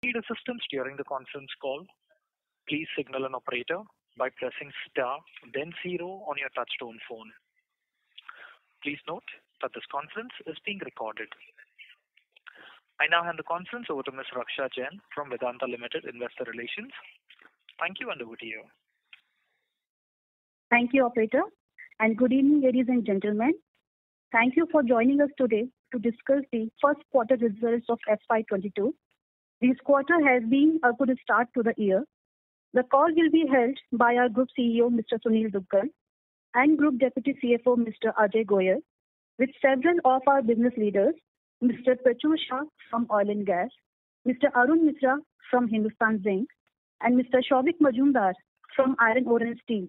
Need assistance during the conference call, please signal an operator by pressing star then zero on your touchtone phone. Please note that this conference is being recorded. I now hand the conference over to Ms. Raksha Jain from Vedanta Limited Investor Relations. Thank you, and over to you. Thank you, operator, and good evening, ladies and gentlemen. Thank you for joining us today to discuss the first quarter results of FY22. This quarter has been a good start to the year. The call will be held by our Group CEO, Mr. Sunil Duggal, and Group Deputy CFO, Mr. Ajay Goyal, with several of our business leaders, Mr. Prachur Shah from Oil and Gas, Mr. Arun Mitra from Hindustan Zinc, and Mr. Shobik Majumdar from Iron Ore and Steel.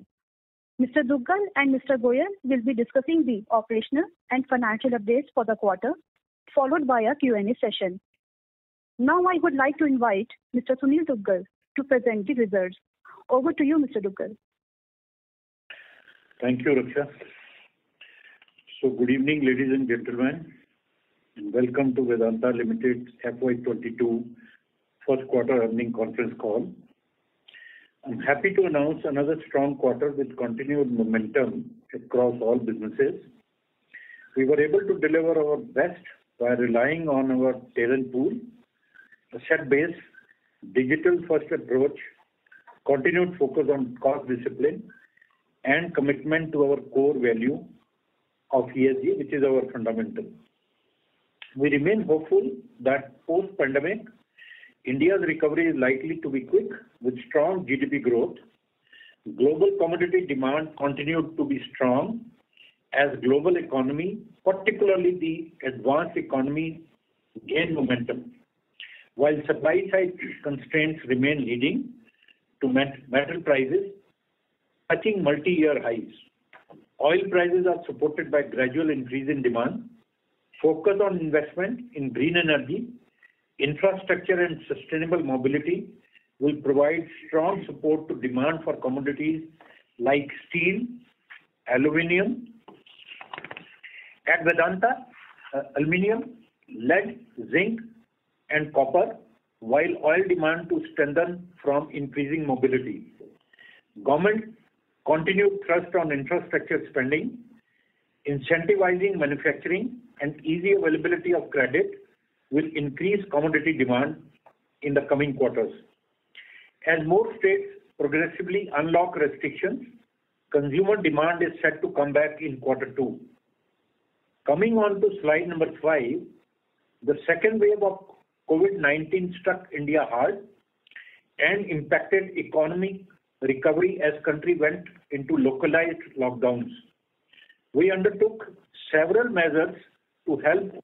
Mr. Duggal and Mr. Goyal will be discussing the operational and financial updates for the quarter, followed by a Q&A session. Now I would like to invite Mr. Sunil Duggal to present the results. Over to you, Mr. Duggal. Thank you, Raksha. So good evening, ladies and gentlemen, and welcome to Vedanta Limited FY22 first quarter earnings conference call. I'm happy to announce another strong quarter with continued momentum across all businesses. We were able to deliver our best by relying on our talent pool, asset-based, digital-first approach, continued focus on cost discipline, and commitment to our core value of ESG, which is our fundamental. We remain hopeful that post-pandemic, India's recovery is likely to be quick with strong GDP growth. Global commodity demand continued to be strong as global economy, particularly the advanced economy, gained momentum, while supply side constraints remain leading to metal prices touching multi-year highs. Oil prices are supported by gradual increase in demand, focus on investment in green energy, infrastructure and sustainable mobility will provide strong support to demand for commodities like steel, aluminium. At Vedanta, aluminium, lead, zinc and copper, while oil demand to strengthen from increasing mobility. Government continued thrust on infrastructure spending, incentivizing manufacturing and easy availability of credit will increase commodity demand in the coming quarters. As more states progressively unlock restrictions, consumer demand is set to come back in quarter 2. Coming on to slide number 5, the second wave of COVID-19 struck India hard and impacted economic recovery as country went into localized lockdowns. We undertook several measures to help.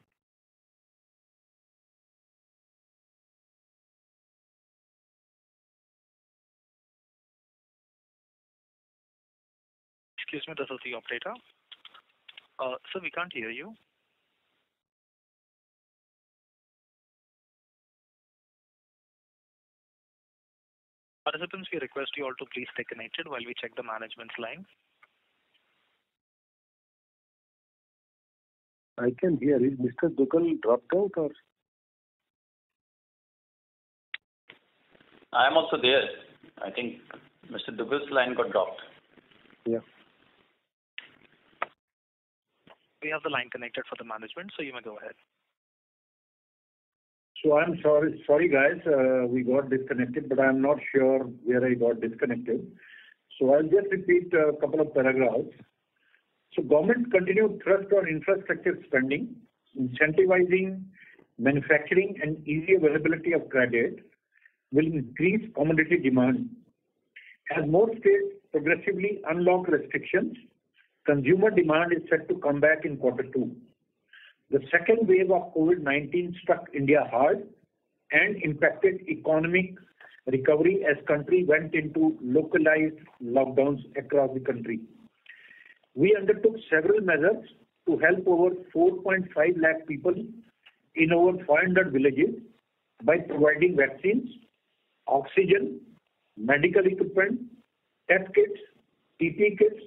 Excuse me, this is the operator. Sir, we can't hear you. Participants, we request you all to please stay connected while we check the management's line. I can hear. Is Mr. Duggal dropped out or? I am also there. I think Mr. Duggal's line got dropped. Yeah. We have the line connected for the management, so you may go ahead. So I'm sorry guys, we got disconnected, but I'm not sure where I got disconnected. So I'll just repeat a couple of paragraphs. So government continued thrust on infrastructure spending, incentivizing manufacturing and easy availability of credit will increase commodity demand. As more states progressively unlock restrictions, consumer demand is set to come back in quarter 2. The second wave of COVID-19 struck India hard and impacted economic recovery as country went into localized lockdowns across the country. We undertook several measures to help over 4.5 lakh people in over 500 villages by providing vaccines, oxygen, medical equipment, test kits, PPE kits,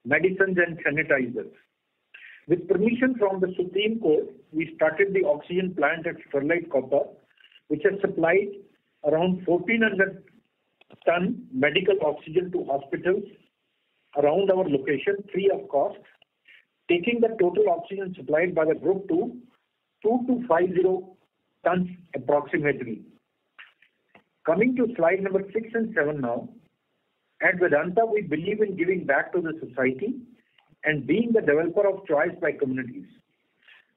medicines and sanitizers. With permission from the Supreme Court, we started the oxygen plant at Sterlite Copper, which has supplied around 1,400 ton medical oxygen to hospitals around our location free of cost, taking the total oxygen supplied by the group to 2250 tons approximately. Coming to slide number 6 and 7 now. At Vedanta, we believe in giving back to the society and being the developer of choice by communities.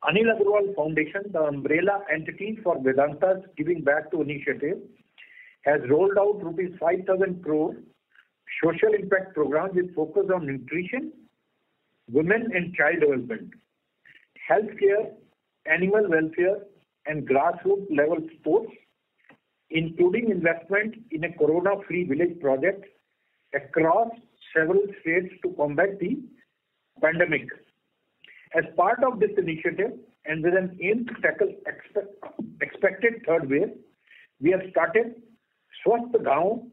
Anil Agarwal Foundation, the umbrella entity for Vedanta's Giving Back to initiative, has rolled out rupees 5,000 crore social impact program with focus on nutrition, women and child development, healthcare, animal welfare, and grassroots level sports, including investment in a corona-free village project across several states to combat the pandemic. As part of this initiative and with an aim to tackle expected third wave, we have started Swasth Gaon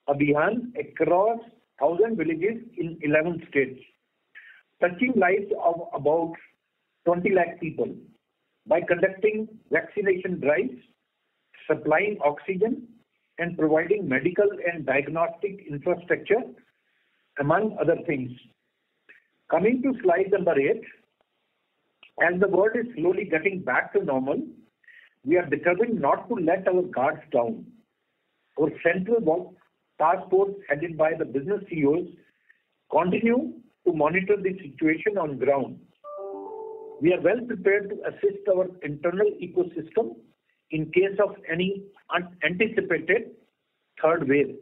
Abhiyan across 1,000 villages in 11 states, touching lives of about 20 lakh people by conducting vaccination drives, supplying oxygen, and providing medical and diagnostic infrastructure, among other things. Coming to slide number 8, as the world is slowly getting back to normal, we are determined not to let our guards down. Our central task force headed by the business CEOs continue to monitor the situation on ground. We are well prepared to assist our internal ecosystem in case of any unanticipated third wave.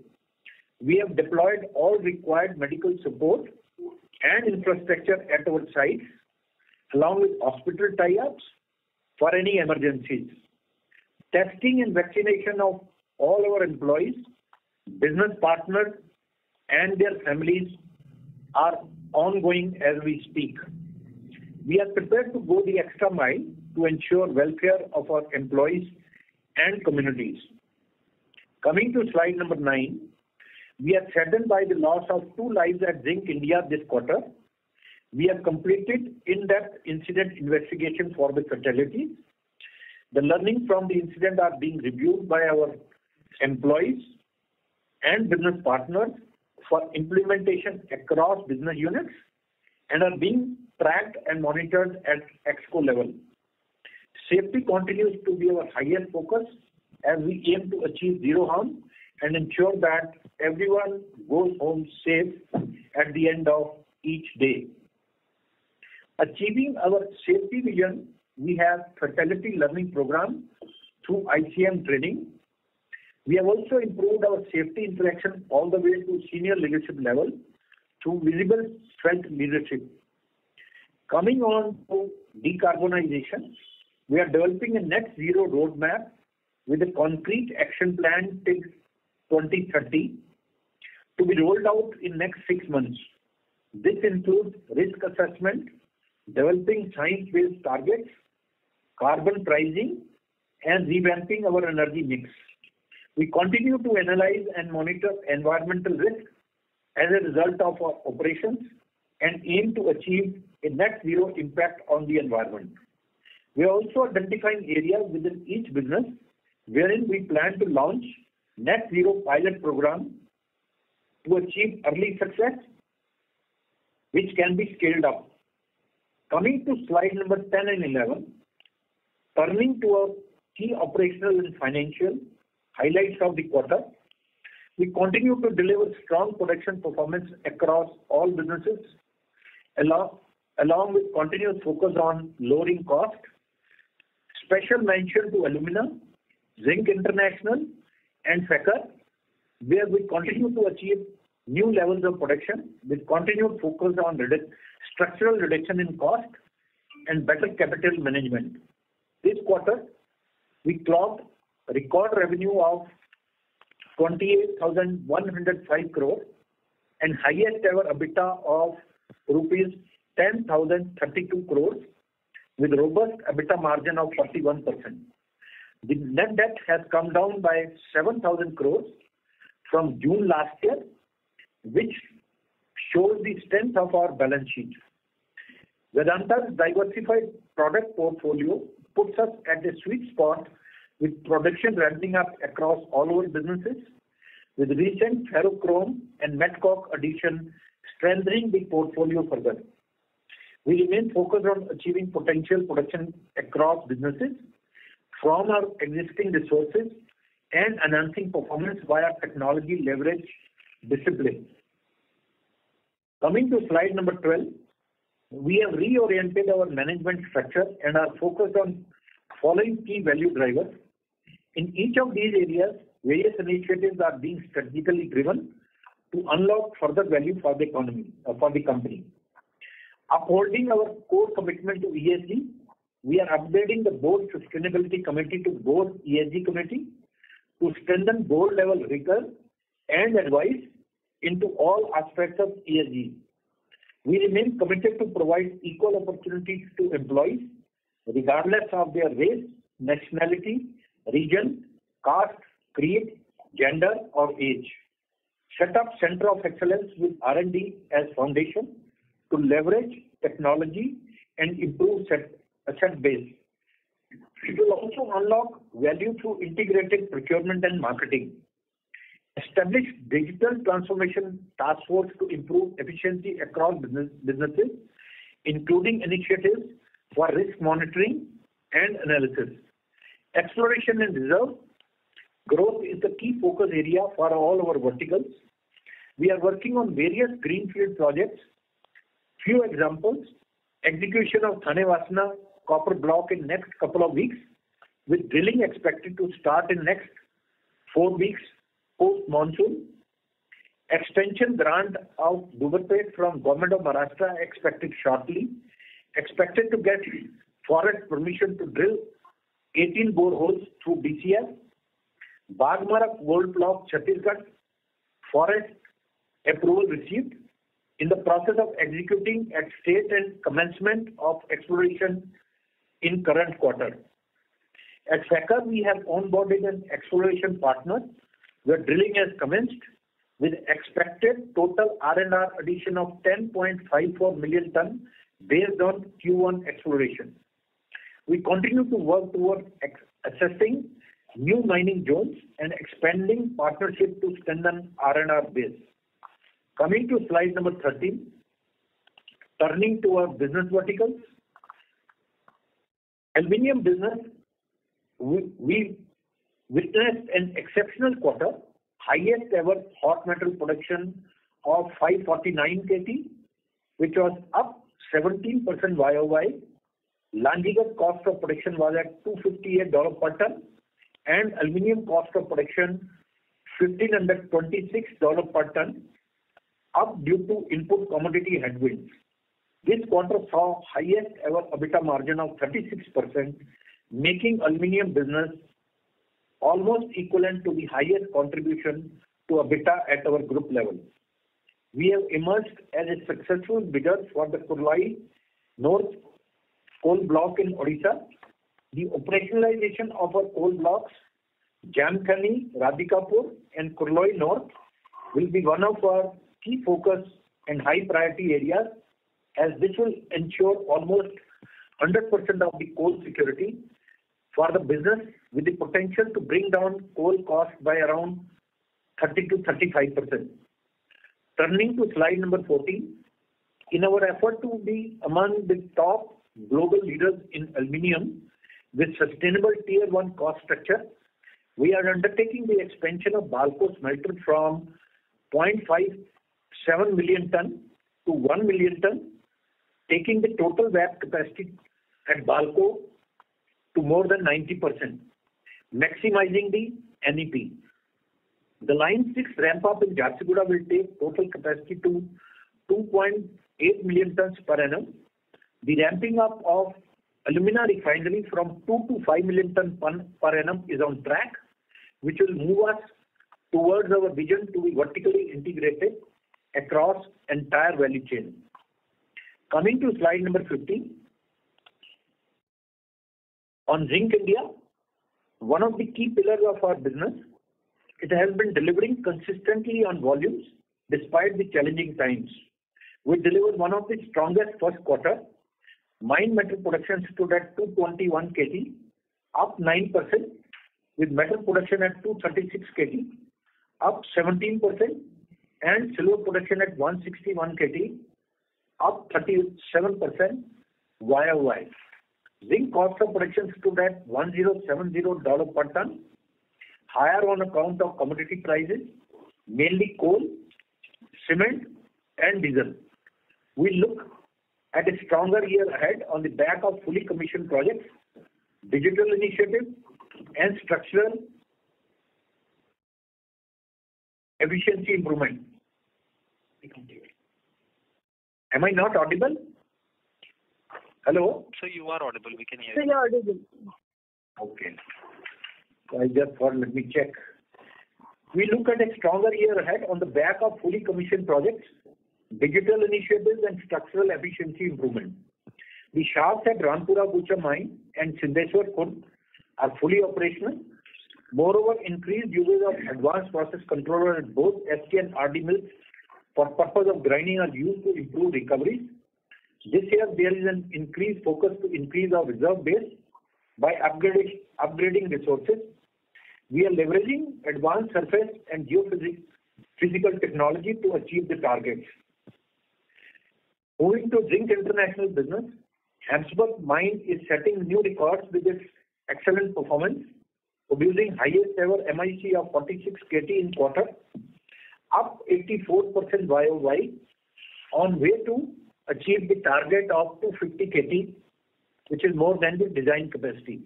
We have deployed all required medical support and infrastructure at our sites, along with hospital tie-ups for any emergencies. Testing and vaccination of all our employees, business partners, and their families are ongoing as we speak. We are prepared to go the extra mile to ensure welfare of our employees and communities. Coming to slide number 9, we are saddened by the loss of 2 lives at Zinc India this quarter. We have completed in-depth incident investigation for the fatalities. The learnings from the incident are being reviewed by our employees and business partners for implementation across business units and are being tracked and monitored at EXCO level. Safety continues to be our highest focus as we aim to achieve zero harm and ensure that everyone goes home safe at the end of each day. Achieving our safety vision, we have fatality learning program through ICM training. We have also improved our safety interaction all the way to senior leadership level through visible felt leadership. Coming on to decarbonization, we are developing a net zero roadmap with a concrete action plan till 2030 to be rolled out in next 6 months. This includes risk assessment, developing science-based targets, carbon pricing, and revamping our energy mix. We continue to analyze and monitor environmental risk as a result of our operations and aim to achieve a net zero impact on the environment. We are also identifying areas within each business wherein we plan to launch net zero pilot program to achieve early success, which can be scaled up. Coming to slide number 10 and 11, turning to our key operational and financial highlights of the quarter, we continue to deliver strong production performance across all businesses, along with continuous focus on lowering cost. Special mention to alumina, Zinc International, and FECR, where we continue to achieve new levels of production with continued focus on structural reduction in cost and better capital management. This quarter, we clocked a record revenue of 28,105 crore and highest ever EBITDA of rupees 10,032 crores with robust EBITDA margin of 41%. The net debt has come down by 7,000 crores from June last year, which shows the strength of our balance sheet. Vedanta's diversified product portfolio puts us at a sweet spot with production ramping up across all our businesses, with recent ferrochrome and met coke addition strengthening the portfolio further. We remain focused on achieving potential production across businesses from our existing resources and enhancing performance via technology leverage discipline. Coming to slide number 12, we have reoriented our management structure and are focused on following key value drivers. In each of these areas, various initiatives are being strategically driven to unlock further value for the company. Upholding our core commitment to ESG, we are upgrading the board sustainability committee to board ESG committee to strengthen board level rigor and advice into all aspects of ESG. We remain committed to provide equal opportunities to employees regardless of their race, nationality, region, caste, creed, gender or age. Set up Center of Excellence with R&D as foundation to leverage technology and improve asset base. It will also unlock value through integrated procurement and marketing. Establish digital transformation task force to improve efficiency across businesses, including initiatives for risk monitoring and analysis. Exploration and reserve growth is the key focus area for all our verticals. We are working on various greenfield projects. Few examples: execution of Thane Vasana copper block in next couple of weeks, with drilling expected to start in next 4 weeks post monsoon. Extension grant of Duberpet from Government of Maharashtra expected shortly. Expected to get forest permission to drill 18 boreholes through DCF. Bagmara gold block Chhattisgarh forest approval received. In the process of executing at state and commencement of exploration in current quarter. At Sakar, we have onboarded an exploration partner where drilling has commenced with expected total R&R addition of 10.54 million ton based on Q1 exploration. We continue to work towards assessing new mining zones and expanding partnership to strengthen R&R base. Coming to slide number 13, turning to our business verticals. Aluminium business, we witnessed an exceptional quarter, highest ever hot metal production of 549 KT, which was up 17% YOY. Landigat cost of production was at $258 per ton and aluminium cost of production $1,526 per ton, up due to input commodity headwinds. This quarter saw highest ever EBITDA margin of 36%, making aluminium business almost equivalent to the highest contribution to EBITDA at our group level. We have emerged as a successful bidder for the Kurlai North coal block in Odisha. The operationalization of our coal blocks, Jamkhani, Radhikapur and Kurlai North, will be one of our key focus and high priority areas, as this will ensure almost 100% of the coal security for the business, with the potential to bring down coal cost by around 30 to 35%. Turning to slide number 14, in our effort to be among the top global leaders in aluminium with sustainable tier 1 cost structure, we are undertaking the expansion of Balco smelter from 0.57 million ton to 1 million ton, taking the total VAP capacity at Balco to more than 90%, maximizing the NEP. The line 6 ramp up in Jharsuguda will take total capacity to 2.8 million tons per annum. The ramping up of alumina refinery from 2 to 5 million ton per annum is on track, which will move us towards our vision to be vertically integrated across entire value chain. Coming to slide number 15. On Zinc India, one of the key pillars of our business, it has been delivering consistently on volumes despite the challenging times. We delivered one of the strongest first quarter. Mine metal production stood at 221 KT, up 9%, with metal production at 236 KT, up 17%, and silver production at 161 KT, up 37% YOY. Zinc cost of production stood at $1,070 per ton, higher on account of commodity prices, mainly coal, cement, and diesel. We look at a stronger year ahead on the back of fully commissioned projects, digital initiatives, and structural efficiency improvement. Am I not audible? Hello? So you are audible. We can hear So you. you're audible. Okay. I just thought, let me check. We look at a stronger year ahead on the back of fully commissioned projects, digital initiatives, and structural efficiency improvement. The shafts at Rampura Agucha mine and Sindeswar Khurd are fully operational. Moreover, increased usage of advanced process controller at both ST and RD mills for purpose of grinding are used to improve recoveries. This year, there is an increased focus to increase our reserve base by upgrading resources. We are leveraging advanced surface and geophysical technology to achieve the targets. Moving to Zinc International business, Hamsberg mine is setting new records with its excellent performance, producing highest ever MIC of 46 KT in quarter, up 84% YOY, on way to achieve the target of 250 KT, which is more than the design capacity.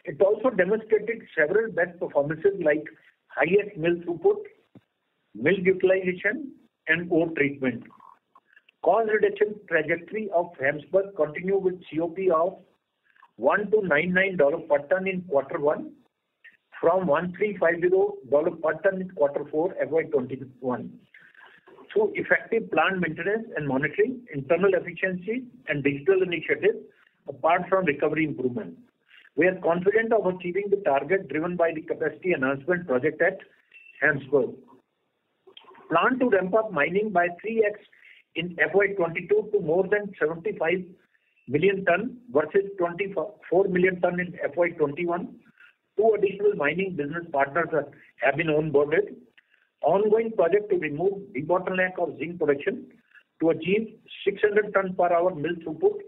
It also demonstrated several best performances like highest mill throughput, mill utilization, and ore treatment. Cost reduction trajectory of Hamsberg continue with COP of $1,299 per ton in quarter 1 from $1,350 per ton in quarter 4 FY21. Through effective plant maintenance and monitoring, internal efficiency, and digital initiatives, apart from recovery improvement. We are confident of achieving the target driven by the capacity enhancement project at Hamsberg. Plan to ramp up mining by 3x in FY22 to more than 75 million ton versus 24 million ton in FY21. 2 additional mining business partners have been onboarded. Ongoing project to remove debottleneck of zinc production to achieve 600 ton per hour mill throughput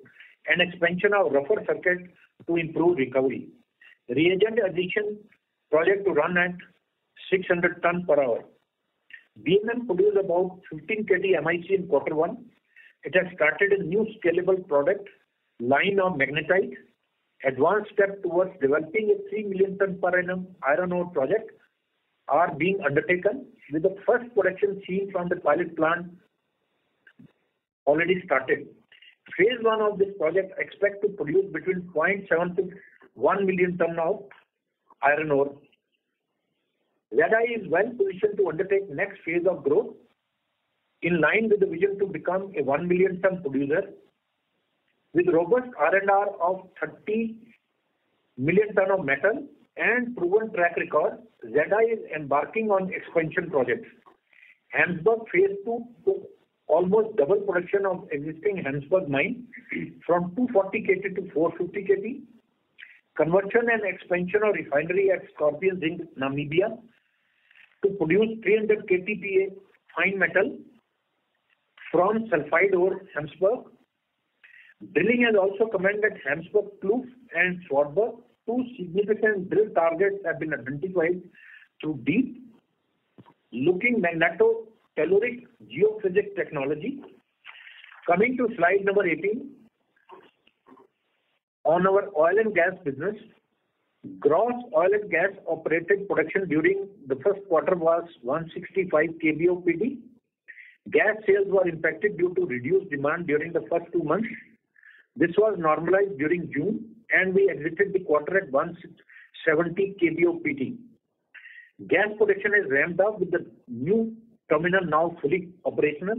and expansion of rougher circuit to improve recovery. Reagent addition project to run at 600 ton per hour. BMM produced about 15 KT MIC in quarter 1. It has started a new scalable product line of magnetite. Advanced step towards developing a 3 million ton per annum iron ore project are being undertaken, with the first production seen from the pilot plant already started. Phase 1 of this project expect to produce between 0.7 to 1 million ton of iron ore. ZI is well positioned to undertake next phase of growth in line with the vision to become a 1 million ton producer. With robust R&R of 30 million ton of metal and proven track record, ZI is embarking on expansion projects. Hamsberg phase 2 to almost double production of existing Hamsberg mine from 240 KT to 450 KT. Conversion and expansion of refinery at Scorpion Zinc, Namibia, to produce 300 KTPA fine metal from sulfide ore Hamsberg. Drilling has also commenced at Hamsberg Kloof and Swartberg. 2 significant drill targets have been identified through deep looking magnetotelluric geophysics technology. Coming to slide number 18, on our oil and gas business, gross oil and gas operated production during the first quarter was 165 kBOPD. Gas sales were impacted due to reduced demand during the first 2 months. This was normalized during June, and we exited the quarter at 170 kBOPD. Gas production is ramped up with the new terminal now fully operational.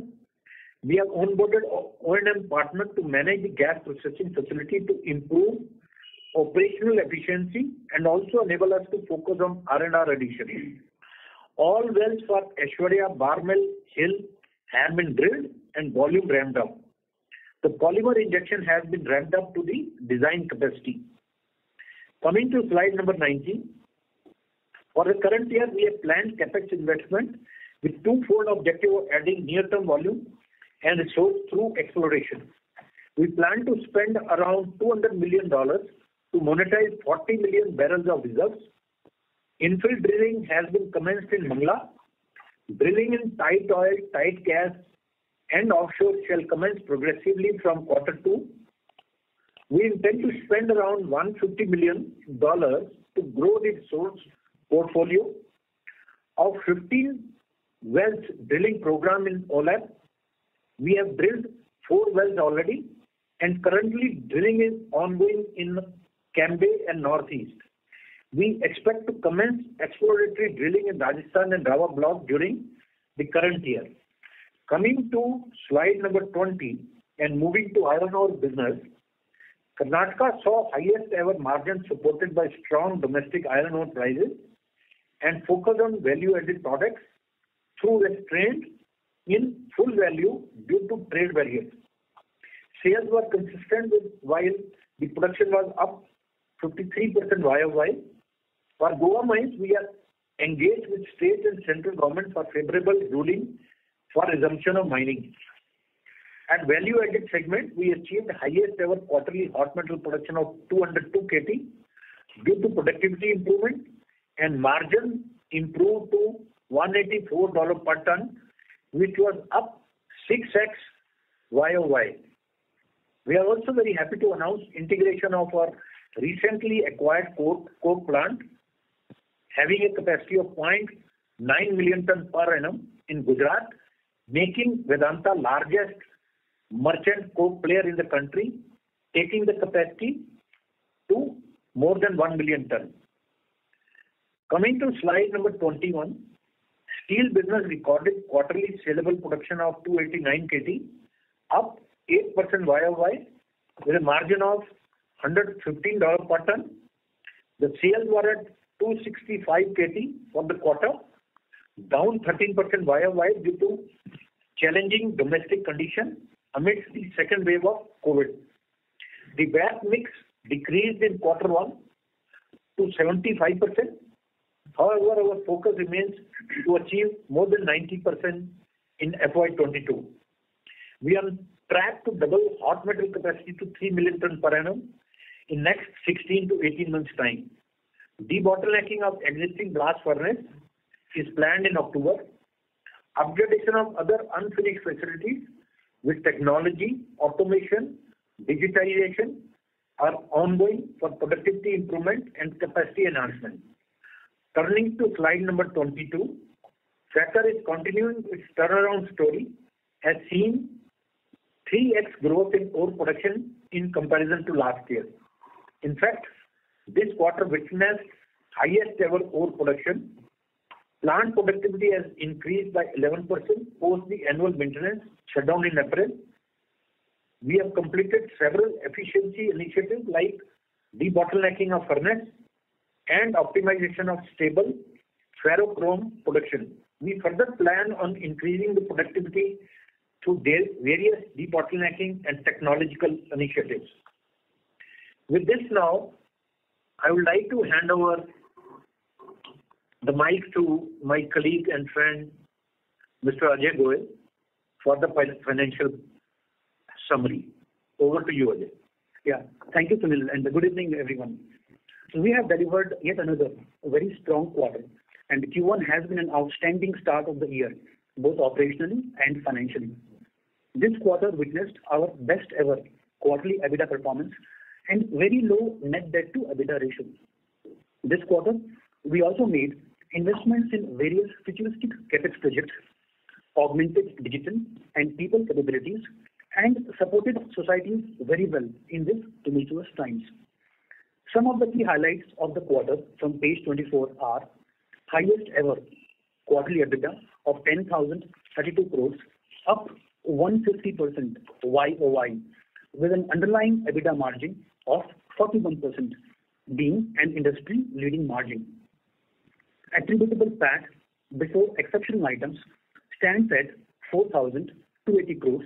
We have onboarded O&M partner to manage the gas processing facility to improve operational efficiency and also enable us to focus on R&R addition. All wells for Aishwarya, Barmel, Hill have been drilled and volume ramped up. The polymer injection has been ramped up to the design capacity. Coming to slide number 19, For the current year, we have planned CapEx investment with twofold objective of adding near-term volume and resource through exploration. We plan to spend around $200 million to monetize 40 million barrels of reserves. Infill drilling has been commenced in Mangla. Drilling in tight oil, tight gas, and offshore shall commence progressively from Q2. We intend to spend around $150 million to grow the resource portfolio. Of 15 wells drilling program in OLAP, we have drilled 4 wells already, and currently drilling is ongoing in Cambe and Northeast. We expect to commence exploratory drilling in Rajasthan and Rawa block during the current year. Coming to slide number 20 and moving to iron ore business, Karnataka saw highest ever margins supported by strong domestic iron ore prices and focus on value-added products through restraint in full value due to trade barriers. Sales were consistent with while the production was up 53% YOY. For Goa mines, we are engaged with state and central government for favorable ruling for resumption of mining. At value-added segment, we achieved highest ever quarterly hot metal production of 202 KT due to productivity improvement, and margin improved to $184 per ton, which was up 6x YOY. We are also very happy to announce integration of our recently acquired coke plant, having a capacity of 0.9 million ton per annum in Gujarat, making Vedanta largest merchant coke player in the country, taking the capacity to more than 1 million ton. Coming to slide number 21, steel business recorded quarterly saleable production of 289 KT, up 8% YOY with a margin of $115 per ton. The sales were at 265 KT for the quarter, down 13% YOY due to challenging domestic condition amidst the second wave of COVID. The VAT mix decreased in Q1 to 75%. However, our focus remains to achieve more than 90% in FY22. We are on track to double hot metal capacity to 3 million ton per annum in next 16 to 18 months time. Debottlenecking of existing blast furnace is planned in October. Upgradation of other unfinished facilities with technology, automation, digitization are ongoing for productivity improvement and capacity enhancement. Turning to slide number 22, Sagar is continuing its turnaround story, has seen 3x growth in ore production in comparison to last year. In fact, this quarter witnessed highest ever ore production. Plant productivity has increased by 11% post the annual maintenance shutdown in April. We have completed several efficiency initiatives like debottlenecking of furnace and optimization of stable ferrochrome production. We further plan on increasing the productivity through various debottlenecking and technological initiatives. With this now, I would like to hand over the mic to my colleague and friend, Mr. Ajay Goel, for the financial summary. Over to you, Ajay. Yeah, thank you, Sunil, and good evening, everyone. So we have delivered yet another very strong quarter, and Q1 has been an outstanding start of the year, both operationally and financially. This quarter witnessed our best ever quarterly EBITDA performance and very low net debt to EBITDA ratio. This quarter, we also made investments in various futuristic CapEx projects, augmented digital and people capabilities, and supported societies very well in these tumultuous times. Some of the key highlights of the quarter from page 24 are highest ever quarterly EBITDA of 10,032 crores, up 150% YOY, with an underlying EBITDA margin of 41%, being an industry leading margin. Attributable PAT before exceptional items stands at 4,280 crores,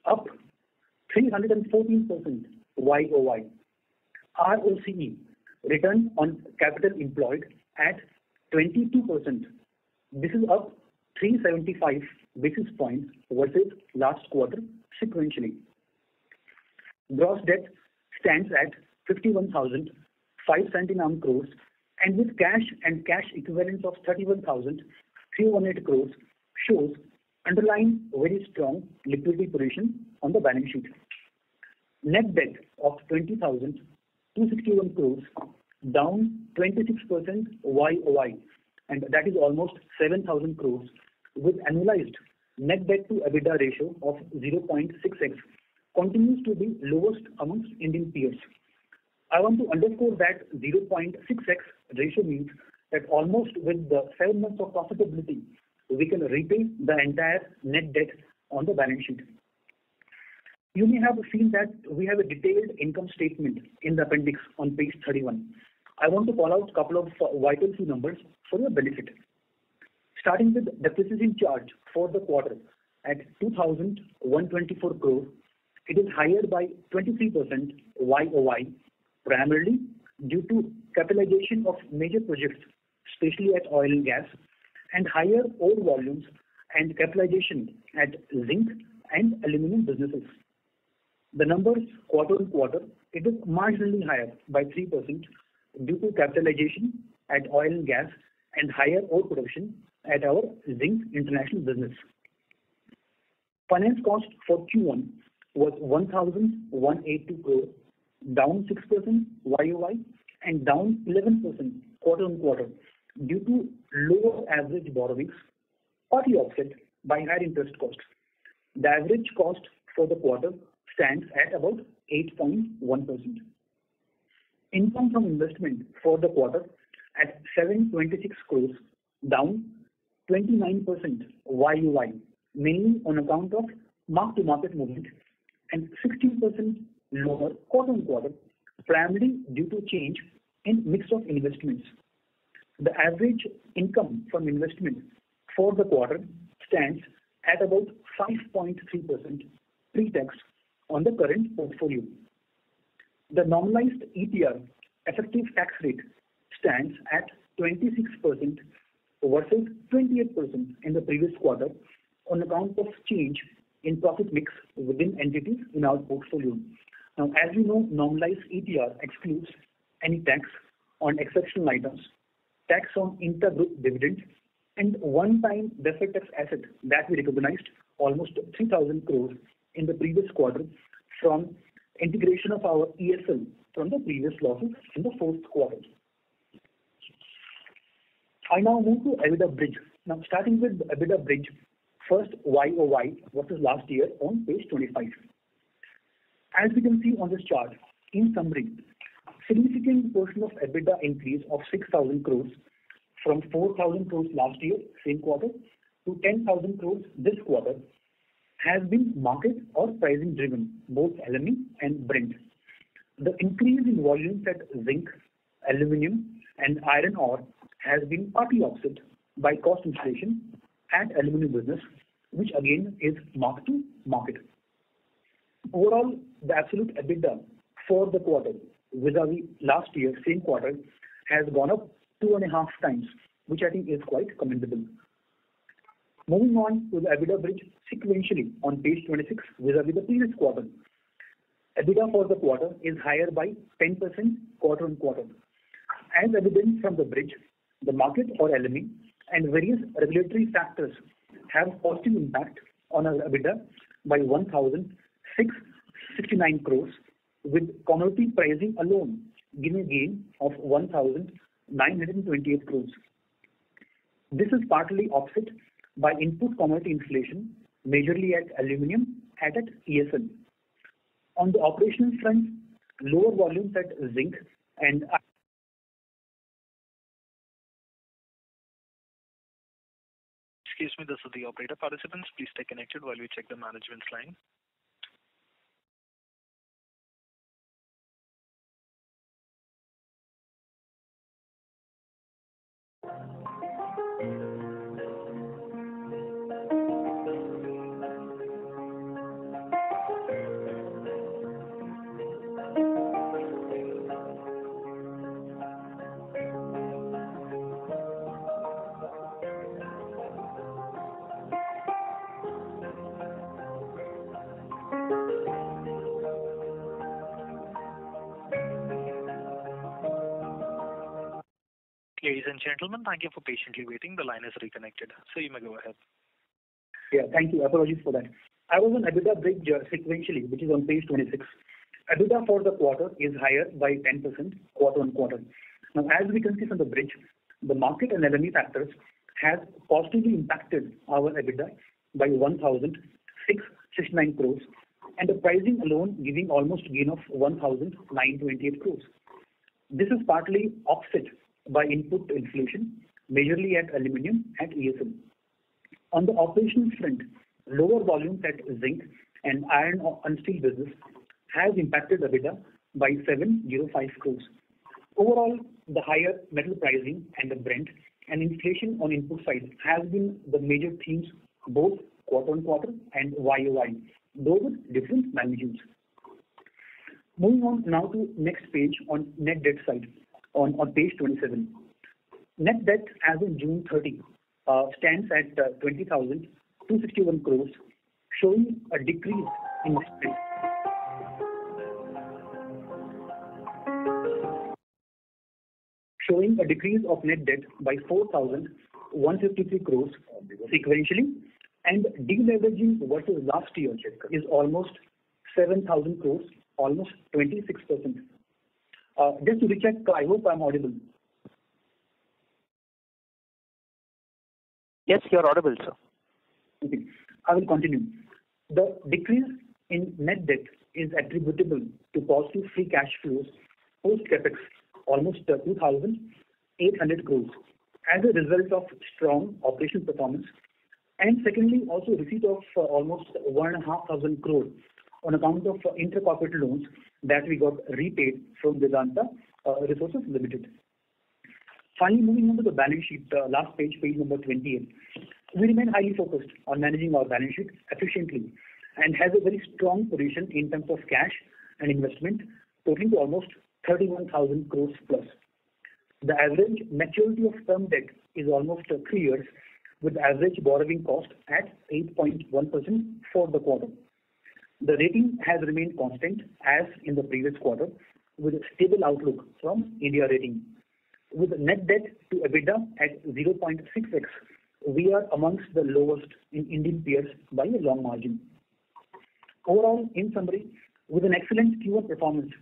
up 314% YOY. ROCE, return on capital employed, at 22%. This is up 375 basis points versus last quarter sequentially. Gross debt stands at 51,579 crores, and with cash and cash equivalents of 31,318 crores shows underlying very strong liquidity position on the balance sheet. Net debt of 20,261 crores, down 26% YOY, and that is almost 7,000 crores, with annualized net debt to EBITDA ratio of 0.6x, continues to be lowest amongst Indian peers. I want to underscore that 0.6x ratio means that almost with the 7 months of profitability, we can repay the entire net debt on the balance sheet. You may have seen that we have a detailed income statement in the appendix on page 31. I want to call out a couple of vital few numbers for your benefit. Starting with depreciation charge for the quarter at 2,124 crore, it is higher by 23% YOY, primarily due to capitalization of major projects, especially at oil and gas, and higher ore volumes and capitalization at zinc and aluminum businesses. The numbers quarter-on-quarter, it is marginally higher by 3% due to capitalization at oil and gas and higher ore production at our zinc international business. Finance cost for Q1 was 1,182 crore, down 6% YOY and down 11% quarter-on-quarter due to lower average borrowings, partly offset by higher interest costs. The average cost for the quarter stands at about 8.1%. Income from investment for the quarter at 726 crores, down 29% YOY, mainly on account of mark-to-market movement, and 16% lower quarter-on-quarter, primarily due to change in mix of investments. The average income from investment for the quarter stands at about 5.3% pre-tax on the current portfolio. The normalized ETR effective tax rate stands at 26% versus 28% in the previous quarter on account of change in profit mix within entities in our portfolio. Now, as you know, normalized ETR excludes any tax on exceptional items, tax on intergroup dividend, and one-time deferred tax asset that we recognized almost 3,000 crores in the previous quarter from integration of our ESL from the previous losses in the fourth quarter. I now move to EBITDA bridge. Now, starting with EBITDA bridge, first YOY versus last year on page 25. As we can see on this chart, in summary, significant portion of EBITDA increase of 6,000 crores from 4,000 crores last year, same quarter, to 10,000 crores this quarter has been market or pricing driven, both LME and Brent. The increase in volumes at zinc, aluminum, and iron ore has been partly offset by cost inflation at aluminum business, which again is mark to market. Overall, the absolute EBITDA for the quarter vis-a-vis last year, same quarter, has gone up 2.5 times, which I think is quite commendable. Moving on to the EBITDA bridge sequentially on page 26 vis-a-vis the previous quarter. EBITDA for the quarter is higher by 10% quarter-on-quarter. As evident from the bridge, the market or LME and various regulatory factors have positive impact on our EBITDA by 1,669 crores, with commodity pricing alone giving a gain of 1,928 crores. This is partly offset by input commodity inflation, majorly at aluminum and at ESL. On the operational front, lower volumes at zinc and Excuse me, this is the operator. Participants, please stay connected while we check the management's line. Ladies and gentlemen, thank you for patiently waiting. The line is reconnected. So you may go ahead. Yeah, thank you. Apologies for that. I was on EBITDA bridge sequentially, which is on page 26. EBITDA for the quarter is higher by 10% quarter-on-quarter. Now, as we can see from the bridge, the market and LME factors have positively impacted our EBITDA by 1,669 crores, and the pricing alone giving almost gain of 1,928 crores. This is partly offset by input inflation, majorly at aluminium and ESL. On the operational front, lower volumes at zinc and iron and steel business has impacted EBITDA by 705 crores. Overall, the higher metal pricing and the Brent and inflation on input side has been the major themes both quarter-on-quarter and YOY, though with different magnitudes. Moving on now to next page on net debt side on page 27. Net debt as of June 30 stands at 20,261 crores, showing a decrease in net debt. Showing a decrease of net debt by 4,153 crores sequentially, and deleveraging versus last year is almost 7,000 crores, almost 26%. Just to recheck, I hope I'm audible. Yes, you're audible, sir. Okay. I will continue. The decrease in net debt is attributable to positive free cash flows post capex, almost 2,800 crores, as a result of strong operational performance, and secondly also receipt of almost 1,500 crores on account of intercorporate loans that we got repaid from Vedanta Resources Limited. Finally, moving on to the balance sheet, last page, page number 28. We remain highly focused on managing our balance sheet efficiently and has a very strong position in terms of cash and investment, totaling to almost 31,000 crores plus. The average maturity of term debt is almost 3 years, with average borrowing cost at 8.1% for the quarter. The rating has remained constant as in the previous quarter, with a stable outlook from India Rating. With net debt to EBITDA at 0.6x, we are amongst the lowest in Indian peers by a long margin. Overall, in summary, with an excellent Q1 performance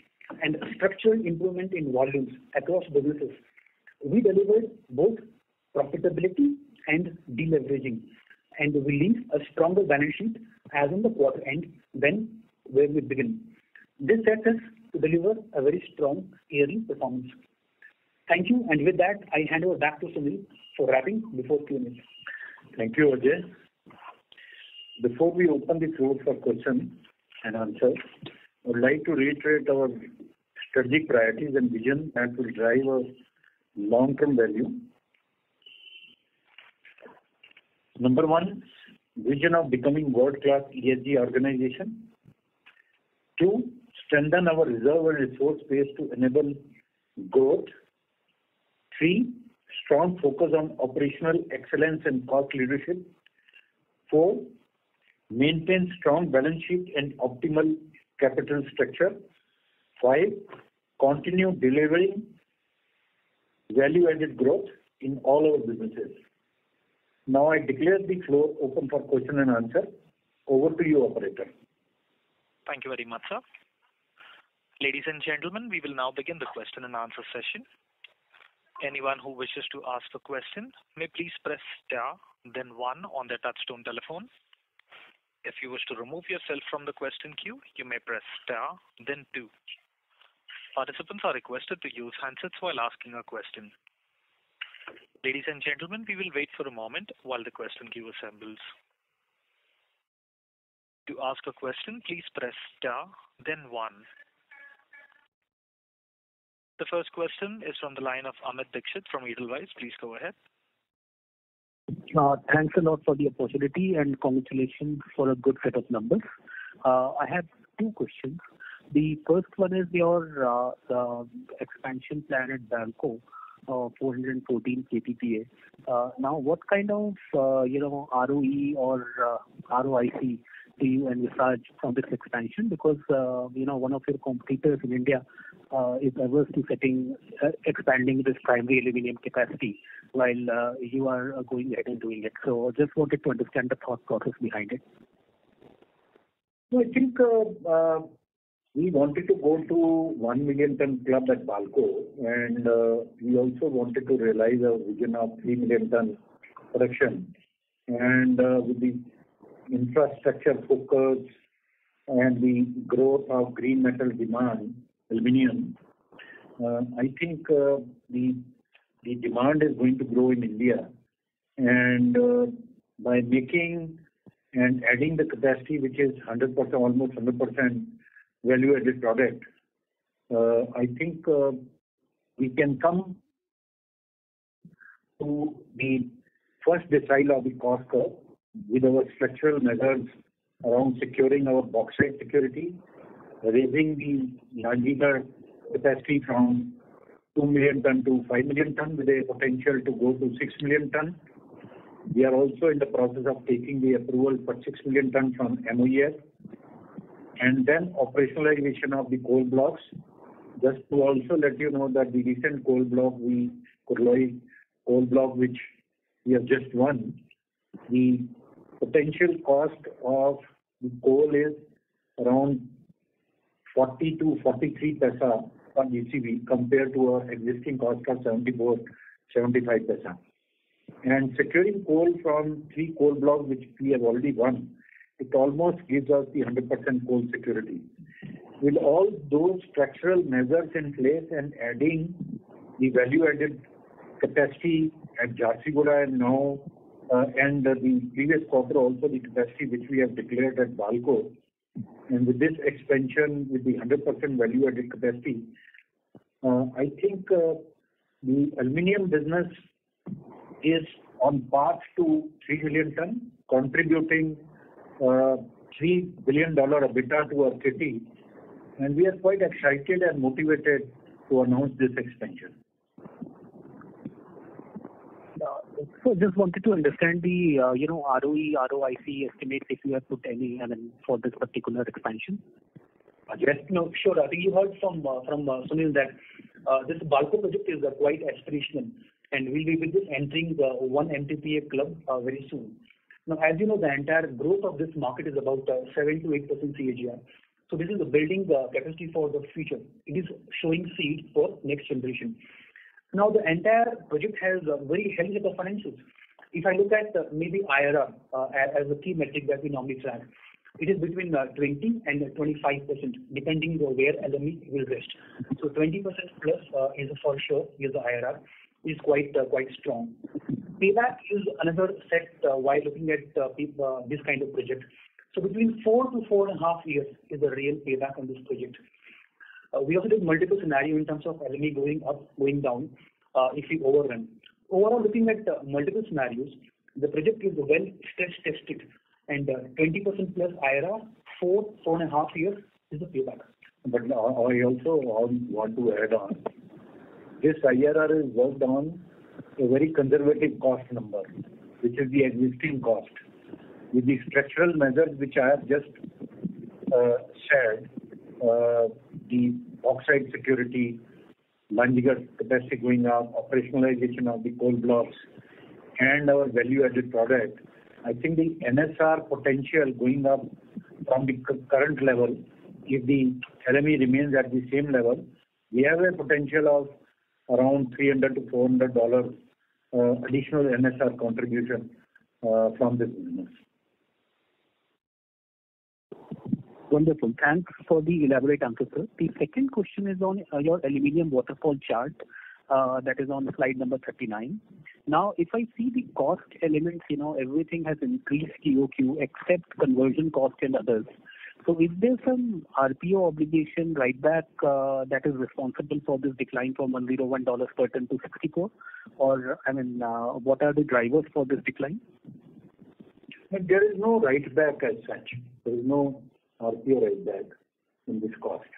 and structural improvement in volumes across businesses, we delivered both profitability and deleveraging, and we leave a stronger balance sheet as in the quarter end than where we begin. This sets us to deliver a very strong yearly performance. Thank you, and with that, I hand over back to Sunil for wrapping before Q&A. Thank you, Ajay. Before we open the floor for questions and answers, I would like to reiterate our strategic priorities and vision that will drive our long-term value. Number one, vision of becoming world-class ESG organization. 2, strengthen our reserve and resource base to enable growth. 3, strong focus on operational excellence and cost leadership. 4, maintain strong balance sheet and optimal capital structure. 5, continue delivering value-added growth in all our businesses. Now I declare the floor open for question and answer. Over to you, operator. Thank you very much, sir. Ladies and gentlemen, we will now begin the question and answer session. Anyone who wishes to ask a question may please press star, then 1 on their touchtone telephone. If you wish to remove yourself from the question queue, you may press star, then 2. Participants are requested to use handsets while asking a question. Ladies and gentlemen, we will wait for a moment while the question queue assembles. To ask a question, please press star, then 1. The first question is from the line of Amit Dixit from Edelweiss. Please go ahead. Thanks a lot for the opportunity and congratulations for a good set of numbers. I have 2 questions. The first one is your the expansion plan at Balco, 414 KTPA. Now, what kind of ROE or ROIC do you envisage from this expansion? Because, one of your competitors in India is averse to expanding this primary aluminum capacity while you are going ahead and doing it. So just wanted to understand the thought process behind it. So I think we wanted to go to 1 million ton club at Balco, and we also wanted to realize our vision of 3 million ton production. And with the infrastructure focus and the growth of green metal demand, aluminium, I think the demand is going to grow in India. And by making and adding the capacity, which is 100%, almost 100% value-added product, I think we can come to the first decile of the cost curve with our structural measures around securing our bauxite security, raising the Nandita capacity from 2 million ton to 5 million ton with a potential to go to 6 million ton. We are also in the process of taking the approval for 6 million ton from MOEF, and then operationalization of the coal blocks. Just to also let you know that the recent coal block, Kurloi coal block, which we have just won, the potential cost of the coal is around 40 to 43 paisa per GCV compared to our existing cost of 74, 75 paisa. And securing coal from 3 coal blocks, which we have already won, it almost gives us the 100% coal security. With all those structural measures in place and adding the value-added capacity at Jharsuguda and now, and the previous quarter also the capacity which we have declared at Balco, and with this expansion with the 100% value-added capacity, I think the aluminium business is on path to 3 million ton, contributing $3 billion EBITDA to our kitty, and we are quite excited and motivated to announce this expansion. So just wanted to understand the ROE, ROIC estimates if you have put any for this particular expansion. Yes, no, sure. I think you heard from Sunil that this Balco project is quite aspirational, and we'll be with this entering the 1 MTPA club very soon. Now, as you know, the entire growth of this market is about 7 to 8% CAGR. So this is the building capacity for the future. It is showing seed for next generation. Now, the entire project has a very healthy set of financials. If I look at maybe IRR as a key metric that we normally track, it is between 20 and 25%, depending on where LME will rest. So 20% plus is for sure, is the IRR, is quite strong. Payback is another set while looking at this kind of project. So between 4 to 4.5 years is the real payback on this project. We also did multiple scenarios in terms of LME going up, going down, if we overrun. Overall, looking at multiple scenarios, the project is well stress tested, and 20% plus IRR, 4.5 years is the payback. But I also want to add on, this IRR is worked on a very conservative cost number, which is the existing cost. With the structural measures which I have just shared, the bauxite security, Lanjigarh capacity going up, operationalization of the coal blocks, and our value-added product, I think the NSR potential going up from the current level, if the LME remains at the same level, we have a potential of around $300 to $400 additional NSR contribution from this business. Wonderful. Thanks for the elaborate answer, sir. The second question is on your aluminium waterfall chart that is on slide number 39. Now, if I see the cost elements, everything has increased QOQ except conversion cost and others. So is there some RPO obligation right back that is responsible for this decline from $101 per ton to 64? Or, what are the drivers for this decline? But there is no right back as such. There is no RPO right back in this cost.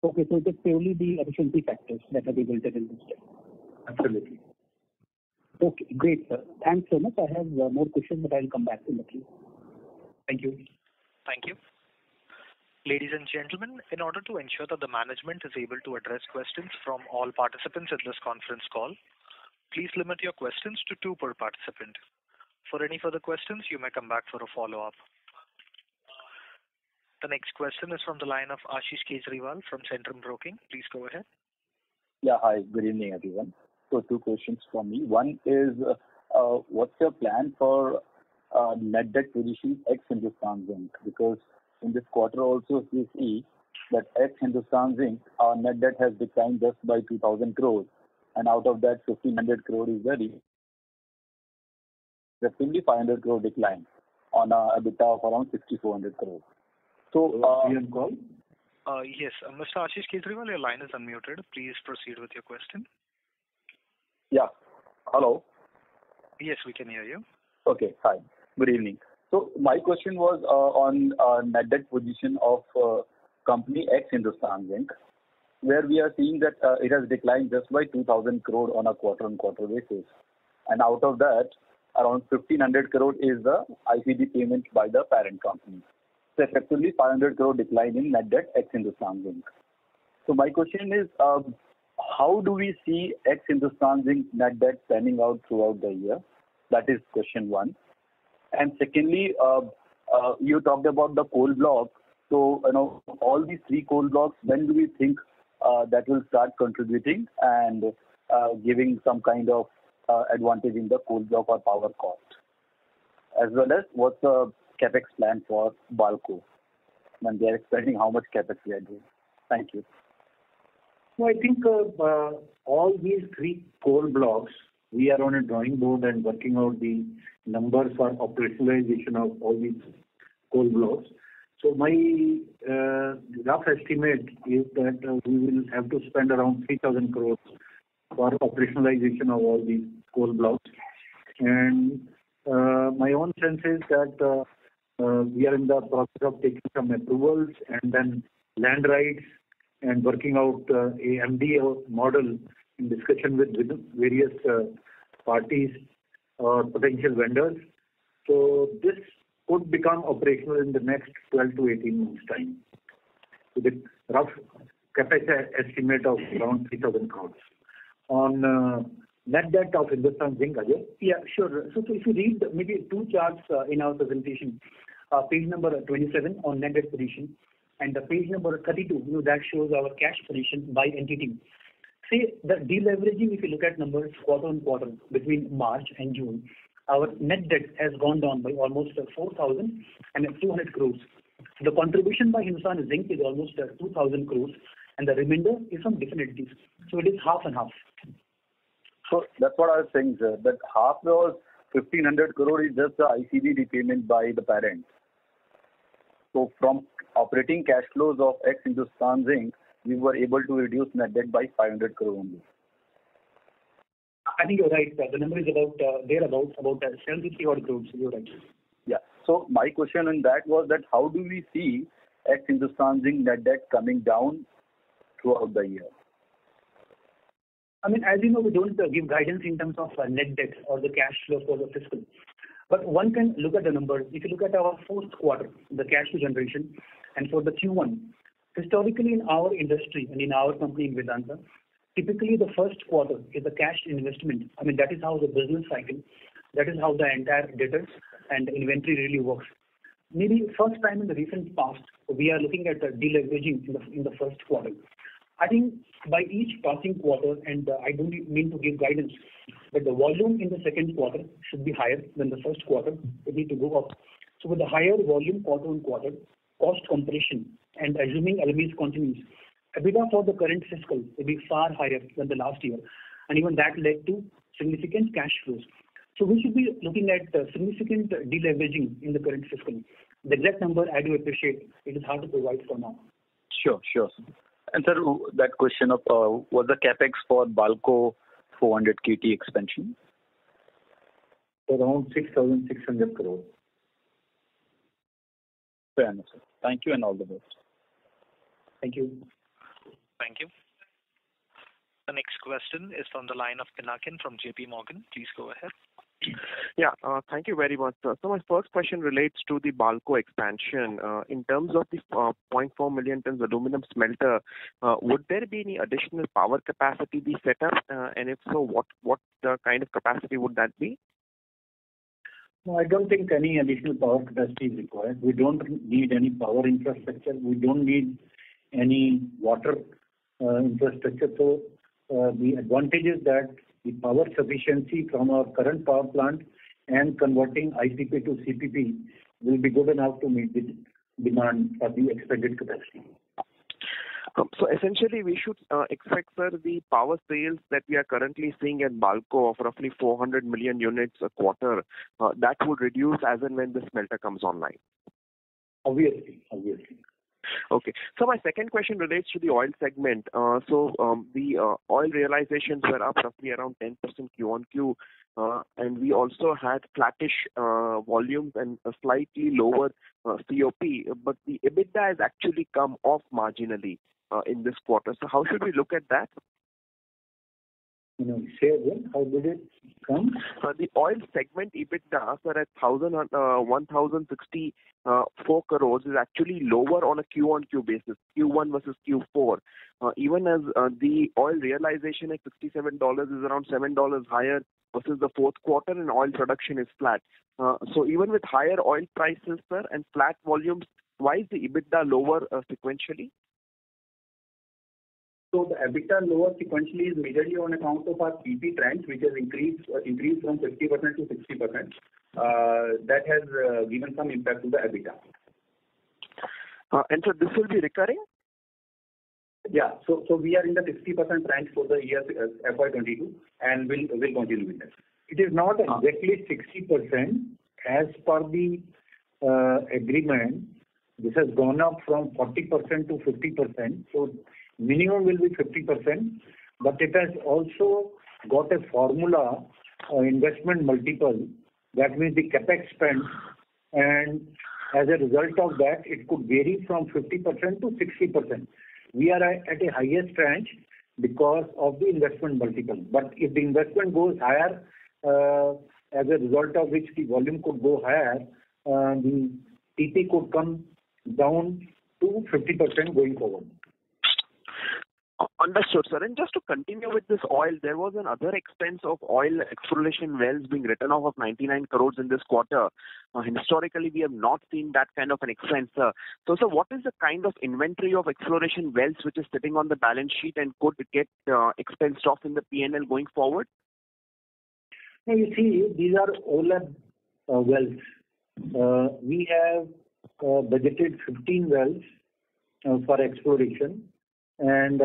Okay, so it is purely the efficiency factors that have resulted in this step. Absolutely. Okay, great, sir. Thanks so much. I have more questions, but I'll come back in the queue. Thank you. Thank you. Ladies and gentlemen, in order to ensure that the management is able to address questions from all participants in this conference call, please limit your questions to 2 per participant. For any further questions, you may come back for a follow-up. The next question is from the line of Ashish Kejriwal from Centrum Broking. Please go ahead. Yeah, hi. Good evening, everyone. So 2 questions from me. One is, what's your plan for net debt position ex Hindustan Zinc? Because in this quarter also we see that ex Hindustan Zinc, our net debt has declined just by 2,000 crores, and out of that 1,500 crore is roughly 500 crore decline on a EBITDA of around 6,400 crores. So, call? Yes, Mr. Ashish Kejriwal, your line is unmuted. Please proceed with your question. Yeah. Hello. Yes, we can hear you. Okay. Hi. Good evening. So my question was on net debt position of company ex Hindustan Zinc, where we are seeing that it has declined just by 2,000 crore on a quarter-on-quarter basis, and out of that, around 1,500 crore is the ICD payment by the parent company. So effectively 500 crore decline in net debt ex Hindustan Zinc. So my question is, how do we see ex Hindustan Zinc net debt panning out throughout the year? That is question one. And secondly, you talked about the coal block. So, all these 3 coal blocks, when do we think that will start contributing and giving some kind of advantage in the coal block or power cost? As well as what's the capex plan for Balco? When they are expecting how much capex we are doing? Thank you. So I think all these 3 coal blocks, we are on a drawing board and working out the numbers for operationalization of all these coal blocks. So my rough estimate is that we will have to spend around 3,000 crores for operationalization of all these coal blocks. And my own sense is that we are in the process of taking some approvals and then land rights and working out a MDO model in discussion with various parties or potential vendors. So this could become operational in the next 12 to 18 months' time, with a rough capex estimate of around 3,000 crores. On net debt of Hindustan Zinc, Ajay? Yeah, sure. So if you read maybe 2 charts in our presentation, page number 27 on net debt position, and the page number 32, that shows our cash position by entity. See, the deleveraging, if you look at numbers quarter on quarter between March and June, our net debt has gone down by almost 4,200 crores. The contribution by Hindustan Zinc is almost 2,000 crores, and the remainder is from different entities. So it is half and half. So that's what I was saying, sir, that half was 1,500 crore is just the ICD repayment by the parent. So from operating cash flows of ex Hindustan Zinc, we were able to reduce net debt by 500 crore only. I think you're right. The number is about 73 odd crores. You're right. Yeah. So my question on that was that how do we see ex Hindustan Zinc net debt coming down throughout the year? I mean, as you know, we don't give guidance in terms of net debt or the cash flow for the fiscal. But one can look at the numbers. If you look at our fourth quarter, the cash flow generation, and for the Q1, historically in our industry and in our company in Vedanta, typically the first quarter is the cash investment. I mean, that is how the business cycle, that is how the entire debtors and inventory really works. Maybe first time in the recent past, we are looking at deleveraging in the first quarter. I think by each passing quarter, and I don't mean to give guidance, but the volume in the second quarter should be higher than the first quarter. We need to go up. So with the higher volume quarter on quarter, cost compression, and assuming LMEs continues, EBITDA for the current fiscal will be far higher than the last year, and even that led to significant cash flows. So we should be looking at significant deleveraging in the current fiscal. The exact number I do appreciate, it is hard to provide for now. Sure. And sir, that question of was the capex for Balco 400 KT expansion? Around 6,600 crores. Fair enough, sir. Thank you and all the best. Thank you. Thank you. The next question is from the line of Pinakin from JP Morgan. Please go ahead. Yeah, thank you very much, sir. So my first question relates to the Balco expansion. In terms of the 0.4 million tons aluminum smelter, would there be any additional power capacity be set up? And if so, what kind of capacity would that be? No, I don't think any additional power capacity is required. We don't need any power infrastructure. We don't need any water infrastructure. So the advantage is that the power sufficiency from our current power plant and converting IPP to CPP will be good enough to meet the demand for the expected capacity. So essentially, we should expect, sir, the power sales that we are currently seeing at Balco of roughly 400 million units a quarter, that would reduce as and when the smelter comes online. Obviously. Okay. So my second question relates to the oil segment. The oil realizations were up roughly around 10% Q on Q, and we also had flattish volumes and a slightly lower COP, but the EBITDA has actually come off marginally in this quarter. So how should we look at that? Say again, how did it come? The oil segment EBITDA, sir, at 1,064 crores is actually lower on a Q-on-Q basis, Q1 versus Q4. Even as the oil realization at $67 is around $7 higher versus the fourth quarter, and oil production is flat. So even with higher oil prices, sir, and flat volumes, why is the EBITDA lower sequentially? So the EBITDA lower sequentially is majorly on account of our PP trends, which has increased from 50% to 60%. That has given some impact to the EBITDA. And so this will be recurring? Yeah. So we are in the 60% range for the year FY22, and we'll continue with that. It is not exactly 60%. As per the agreement, this has gone up from 40% to 50%. So minimum will be 50%, but it has also got a formula, investment multiple. That means the capex spend, and as a result of that, it could vary from 50% to 60%. We are at a highest range because of the investment multiple. But if the investment goes higher, as a result of which the volume could go higher, the TP could come down to 50% going forward. Understood, sir. And just to continue with this oil, there was another expense of oil exploration wells being written off of 99 crores in this quarter. Historically, we have not seen that kind of an expense. So, what is the kind of inventory of exploration wells which is sitting on the balance sheet and could get expensed off in the P&L going forward? Now, you see, these are OLAB wells. We have budgeted 15 wells for exploration. And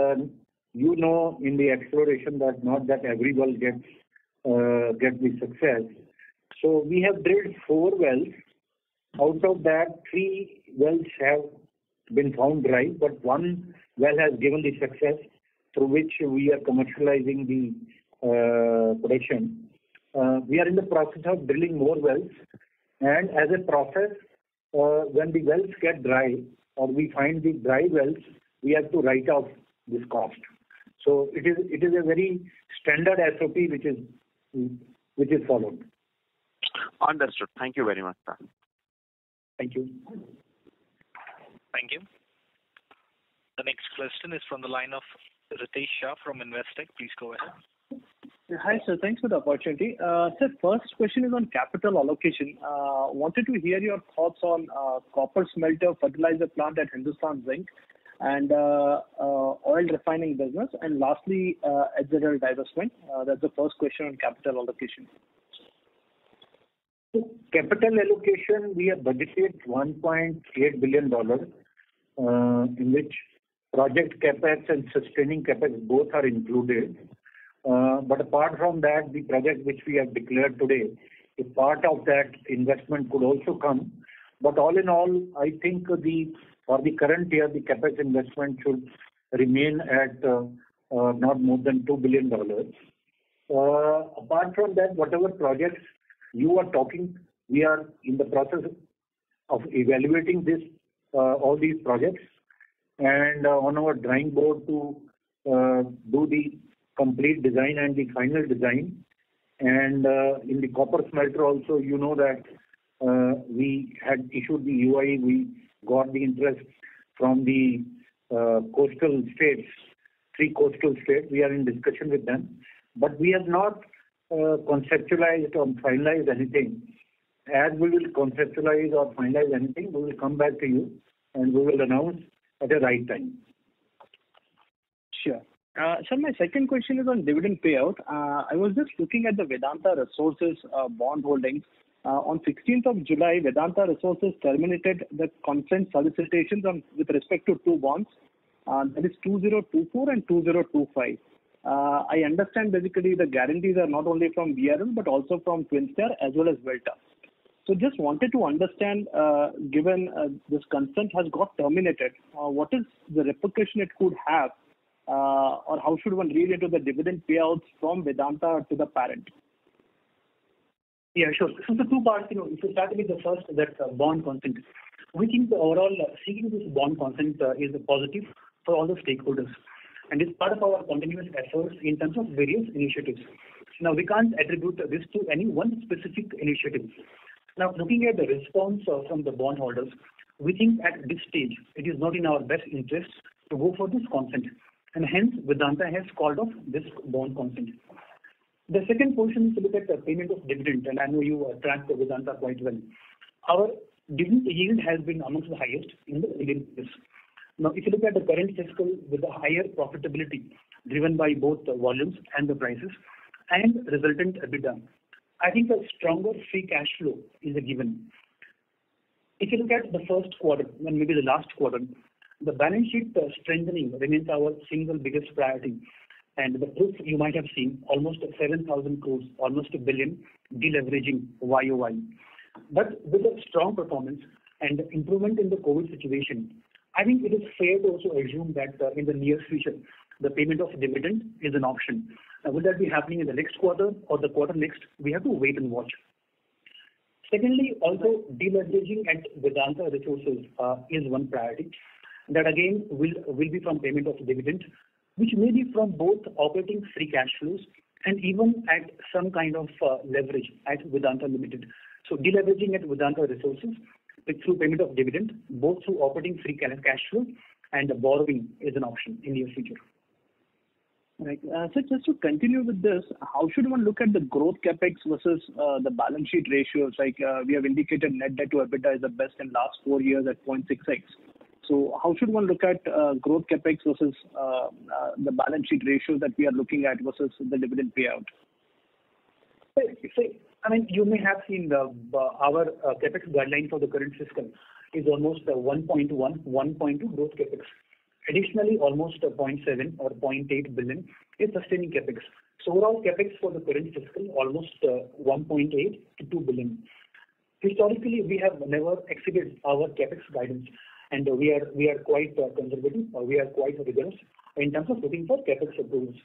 in the exploration that not that every well gets the success. So we have drilled 4 wells. Out of that, 3 wells have been found dry, but 1 well has given the success through which we are commercializing the production. We are in the process of drilling more wells, and as a process, when the wells get dry or we find the dry wells, we have to write off this cost. So it is a very standard SOP which is followed. Understood. Thank you very much, sir. Thank you. Thank you. The next question is from the line of Ritesh Shah from Investec. Please go ahead. Hi, sir. Thanks for the opportunity. Sir, first question is on capital allocation. Wanted to hear your thoughts on copper smelter fertilizer plant at Hindustan Zinc and oil refining business, and lastly, HZL divestment. That's the first question on capital allocation. So capital allocation, we have budgeted $1.8 billion, in which project capex and sustaining capex both are included. But apart from that, the project which we have declared today, a part of that investment could also come. But all in all, I think for the current year, the capex investment should remain at not more than $2 billion. Apart from that, whatever projects you are talking, we are in the process of evaluating all these projects, and on our drawing board to do the complete design and the final design. And in the copper smelter also, you know that we had issued the UI, we got the interest from the coastal states, 3 coastal states. We are in discussion with them, but we have not conceptualized or finalized anything. As we will conceptualize or finalize anything, we will come back to you and we will announce at the right time. Sure. Sir, my second question is on dividend payout. I was just looking at the Vedanta Resources bond holdings. On 16th of July, Vedanta Resources terminated the consent solicitations with respect to 2 bonds, that is 2024 and 2025. I understand basically the guarantees are not only from VRL but also from Twinstar as well as Velta. So just wanted to understand, given this consent has got terminated, what is the repercussion it could have, or how should one read into the dividend payouts from Vedanta to the parent? Yeah, sure. So the 2 parts, if you start with the first, that bond consent, we think the overall seeking this bond consent is a positive for all the stakeholders, and it's part of our continuous efforts in terms of various initiatives. Now, we can't attribute this to any one specific initiative. Now, looking at the response from the bondholders, we think at this stage it is not in our best interest to go for this consent, and hence Vedanta has called off this bond consent. The second portion is to look at the payment of dividend, and I know you track the Vedanta quite well. Our dividend yield has been amongst the highest in the Indian business. Now, if you look at the current fiscal with the higher profitability driven by both the volumes and the prices and resultant EBITDA, I think a stronger free cash flow is a given. If you look at the first quarter and maybe the last quarter, the balance sheet strengthening remains our single biggest priority. And the proof you might have seen, almost 7,000 crores, almost $1 billion deleveraging YOY. But with a strong performance and improvement in the COVID situation, I think it is fair to also assume that in the near future, the payment of dividend is an option. Will that be happening in the next quarter or the quarter next? We have to wait and watch. Secondly, also deleveraging at Vedanta Resources is one priority. That again will be from payment of dividend, which may be from both operating free cash flows and even at some kind of leverage at Vedanta Limited. So deleveraging at Vedanta Resources through payment of dividend, both through operating free cash flow and borrowing is an option in the near future. Right. So just to continue with this, how should one look at the growth capex versus the balance sheet ratios? Like we have indicated, net debt to EBITDA is the best in last 4 years at 0.6x. So how should one look at growth capex versus the balance sheet ratios that we are looking at versus the dividend payout? I mean, you may have seen our capex guideline for the current fiscal is almost 1.1 growth capex. Additionally, almost 0.7 or 0.8 billion is sustaining capex. So overall capex for the current fiscal almost 1.8 to 2 billion. Historically, we have never exceeded our capex guidance, and we are quite conservative, or we are quite rigorous in terms of looking for capex approvals.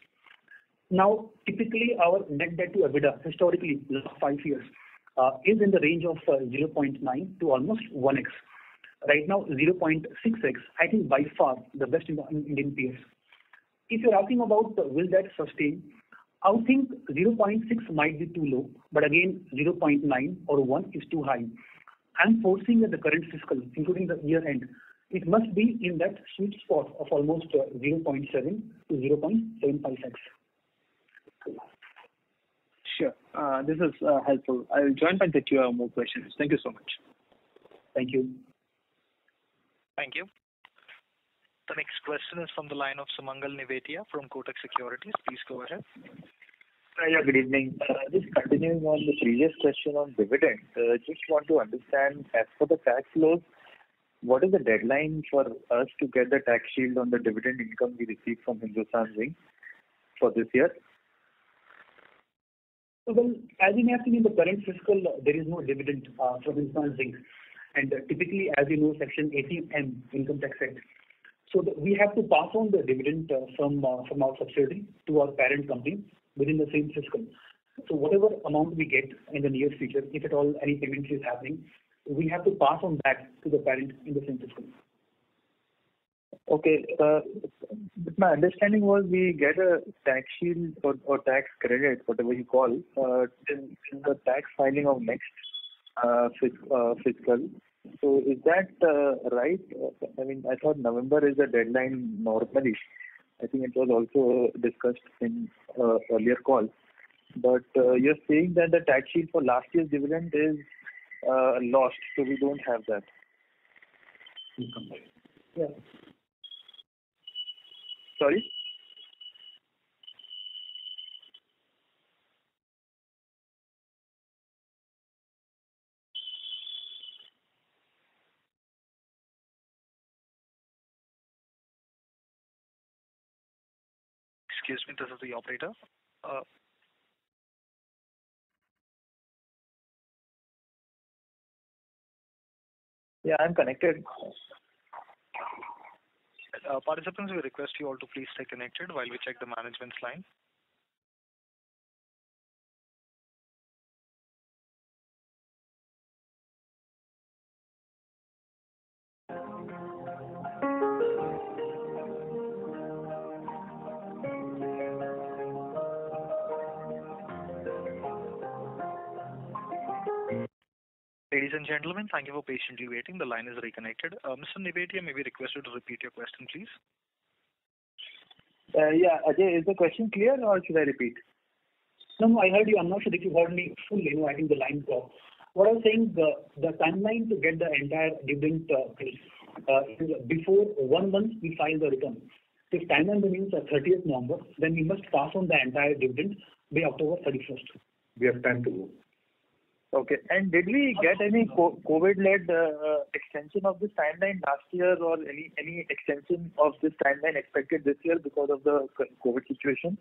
Now, typically our net debt to EBITDA historically last 5 years is in the range of 0.9 to almost 1x. Right now 0.6x, I think by far the best in the Indian peers. If you're asking about will that sustain, I would think 0.6 might be too low, but again 0.9 or 1 is too high. I'm foreseeing that the current fiscal, including the year end, it must be in that sweet spot of almost 0.7 to 0.75x. Sure. This is helpful. I will join back the queue. I have more questions. Thank you so much. Thank you. Thank you. The next question is from the line of Sumangal Nevatia from Kotak Securities. Please go ahead. Yeah, good evening. Just continuing on the previous question on dividend, just want to understand, as for the tax laws, what is the deadline for us to get the tax shield on the dividend income we receive from Hindustan Zinc for this year? Well, as you may have seen in the current fiscal, there is no dividend from Hindustan Zinc. And typically, as you know, Section 18M Income Tax Act. So we have to pass on the dividend from our subsidiary to our parent company within the same fiscal. So whatever amount we get in the near future, if at all any payment is happening, we have to pass on that to the parent in the same fiscal. Okay. But my understanding was we get a tax shield or tax credit, whatever you call, in the tax filing of next fiscal. So is that right? I mean, I thought November is the deadline normally. I think it was also discussed in earlier call. But you're saying that the tax shield for last year's dividend is lost, so we don't have that. Yeah. Sorry? Excuse me, this is the operator. Yeah, I'm connected. Participants, we request you all to please stay connected while we check the management's line. Ladies and gentlemen, thank you for patiently waiting. The line is reconnected. Mr. Nivetia, may we request you to repeat your question, please? Yeah, Ajay, is the question clear or should I repeat? No, I heard you. I'm not sure if you heard me fully. I think the line dropped. What I was saying, the timeline to get the entire dividend is before 1 month we file the return. If timeline remains at 30th November, then we must pass on the entire dividend by October 31st. We have time to go. Okay. And did we get any COVID-led extension of this timeline last year, or any extension of this timeline expected this year because of the COVID situation?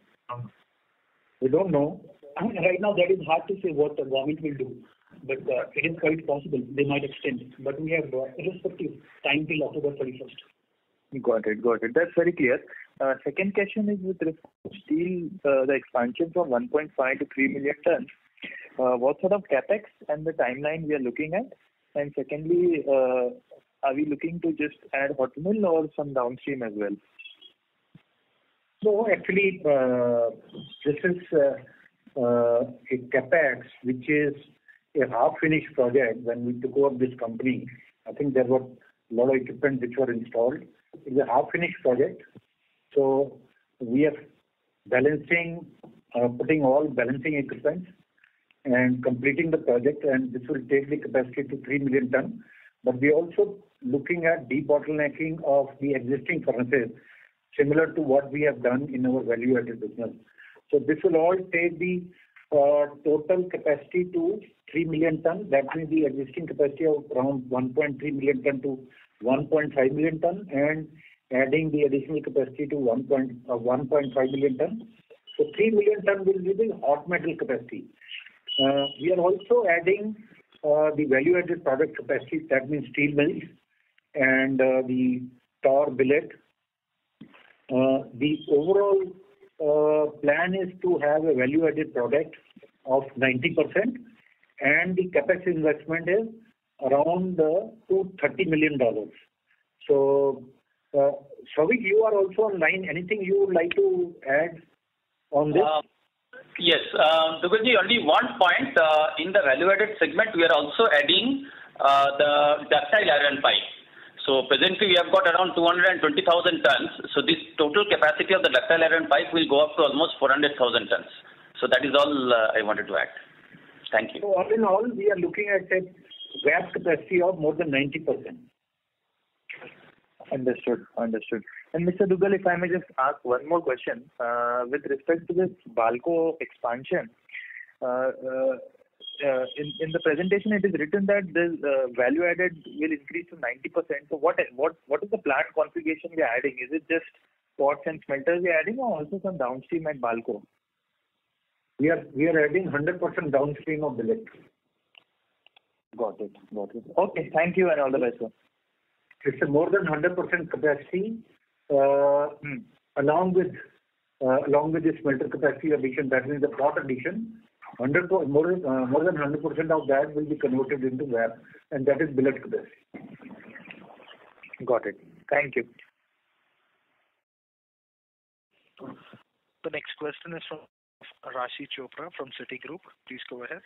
We don't know. Right now, that is hard to say what the government will do, but it is quite possible they might extend. But we have irrespective time till October 31st. Got it. That's very clear. Second question is with respect to steel, the expansion from 1.5 to 3 million tons. What sort of capex and the timeline we are looking at? And secondly, are we looking to just add hot mill or some downstream as well? So actually, this is a capex which is a half-finished project. When we took over this company, I think there were a lot of equipment which were installed. It's a half-finished project. So we are balancing, putting all balancing equipment and completing the project, and this will take the capacity to 3 million ton. But we are also looking at debottlenecking of the existing furnaces, similar to what we have done in our value-added business. So this will all take the total capacity to 3 million ton. That means the existing capacity of around 1.3 million ton to 1.5 million ton, and adding the additional capacity to 1.5 million ton. So 3 million ton will be the hot metal capacity. We are also adding the value-added product capacity, that means steel mills and the tar billet. The overall plan is to have a value-added product of 90%, and the capex investment is around $230 million. So, Shravik, you are also online. Anything you would like to add on this? Yes, Dugulji, only one point. In the value-added segment, we are also adding the ductile iron pipe. So presently, we have got around 220,000 tons. So this total capacity of the ductile iron pipe will go up to almost 400,000 tons. So that is all I wanted to add. Thank you. So all in all, we are looking at a VAP capacity of more than 90%. Understood. And Mr. Dugal, if I may just ask one more question. With respect to this Balco expansion, in the presentation it is written that the value added will increase to 90%. So what is the plant configuration we are adding? Is it just pots and smelters we are adding, or also some downstream at Balco? We are adding 100% downstream of billet. Got it. Okay, thank you and all the best, sir. It's a more than 100% capacity, along with the smelter capacity addition, that means the pot addition. More than 100% of that will be converted into VAP, and that is billet capacity. Got it. Thank you. The next question is from Rashi Chopra from Citigroup. Please go ahead.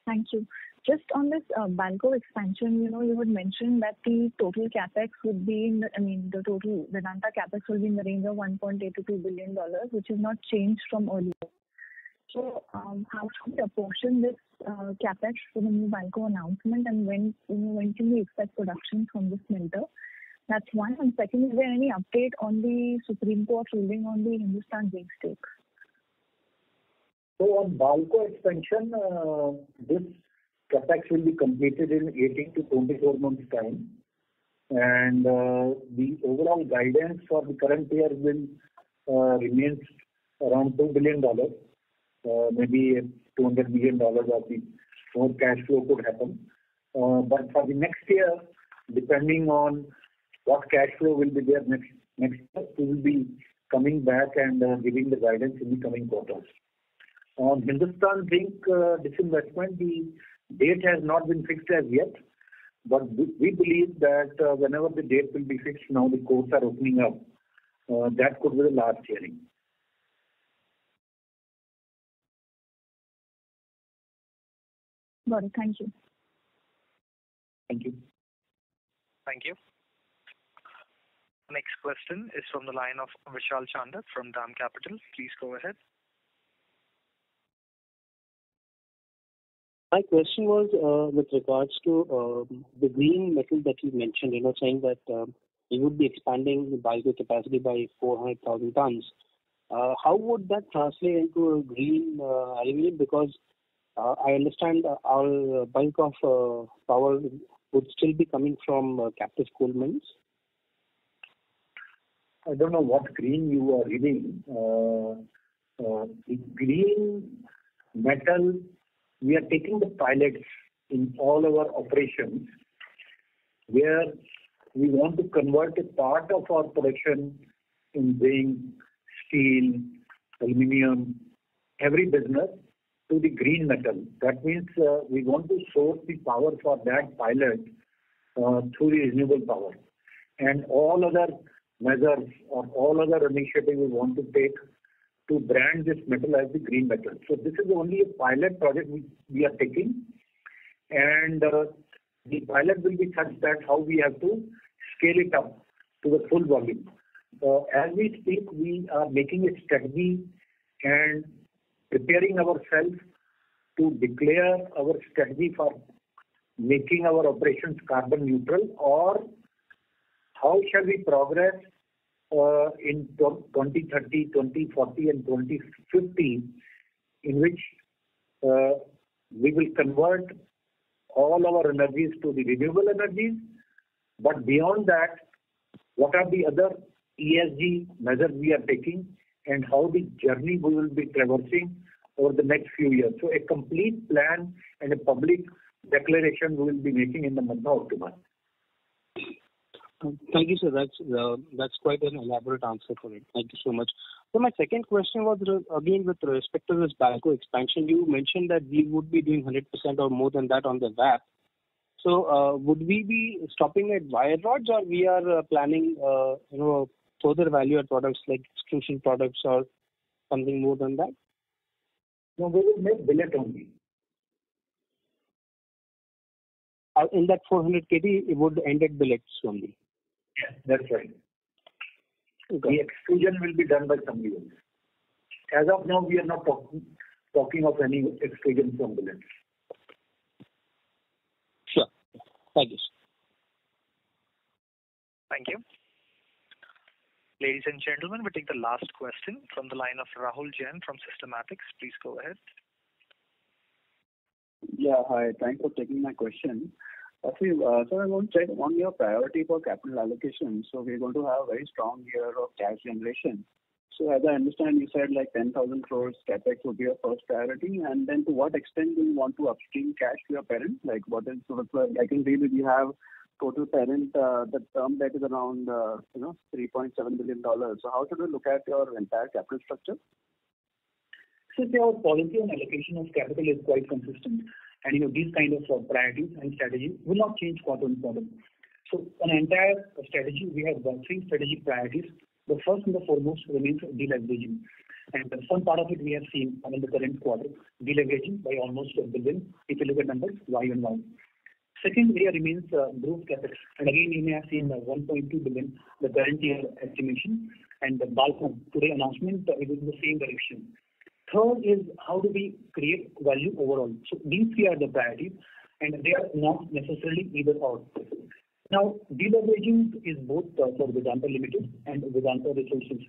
Thank you. Just on this Balco expansion, you had mentioned that the total capex would be the total Vedanta capex will be in the range of $1.8 to $2 billion, which is not changed from earlier. So, how should we apportion this capex for the new Balco announcement, and when can we expect production from this smelter? That's one. And second, is there any update on the Supreme Court ruling on the Hindustan Zinc stake? So on Balco expansion, this capex will be completed in 18 to 24 months time, and the overall guidance for the current year will remains around $2 billion. Maybe $200 million of the more cash flow could happen. But for the next year, depending on what cash flow will be there next year, we will be coming back and giving the guidance in the coming quarters. On Hindustan Zinc disinvestment, the date has not been fixed as yet, but we believe that whenever the date will be fixed, now the courts are opening up, that could be the last hearing. Got it. Thank you. Thank you. Thank you. Next question is from the line of Vishal Chandak from DAM Capital. Please go ahead. My question was with regards to the green metal that you mentioned, saying that you would be expanding the Balco capacity by 400,000 tons. How would that translate into a green aluminum? Because I understand our bulk of power would still be coming from captive coal mines. I don't know what green you are reading. The green metal, we are taking the pilots in all our operations where we want to convert a part of our production in zinc, steel, aluminium, every business to the green metal. That means we want to source the power for that pilot through the renewable power. And all other measures or all other initiatives we want to take to brand this metal as the green metal. So this is only a pilot project we are taking, and the pilot will be such that how we have to scale it up to the full volume. As we speak, we are making a strategy and preparing ourselves to declare our strategy for making our operations carbon neutral, or how shall we progress in 2030, 2040 and 2050, in which we will convert all our energies to the renewable energies. But beyond that, what are the other ESG measures we are taking and how the journey we will be traversing over the next few years. So a complete plan and a public declaration we will be making in the month of October. Thank you, sir. That's quite an elaborate answer for it. Thank you so much. So my second question was again with respect to this Balco expansion. You mentioned that we would be doing 100% or more than that on the VAP. So would we be stopping at wire rods, or we are planning further value-add products like extrusion products or something more than that? No, we will make billet only. In that 400 KT, it would end at billets only. Yes, that's right. Okay. The extrusion will be done by somebody else. As of now, we are not talking of any extrusion from billets. Sure. Thank you, sir. Thank you. Ladies and gentlemen, we take the last question from the line of Rahul Jain from Systematics. Please go ahead. Yeah, hi. Thanks for taking my question. So I want to check on your priority for capital allocation. So we're going to have a very strong year of cash generation. So as I understand, you said like 10,000 crores capex would be your first priority, and then to what extent do you want to upstream cash to your parent? Like what is sort of I can read that you have total parent the term debt is around $3.7 billion. So how should we look at your entire capital structure? So our policy on allocation of capital is quite consistent, and these kind of priorities and strategies will not change quarter on quarter. So on entire strategy, we have three strategic priorities. The first and the foremost remains deleveraging. And some part of it we have seen in the current quarter, deleveraging by almost $1 billion, if you look at numbers Y-on-Y. Second area remains growth capex. And again, you may have seen 1.2 billion, the current year estimation, and the Balco today announcement is in the same direction. Third is how do we create value overall. So these three are the priorities, and they are not necessarily either or. Now, deleveraging is both for Vedanta Limited and Vedanta Resources.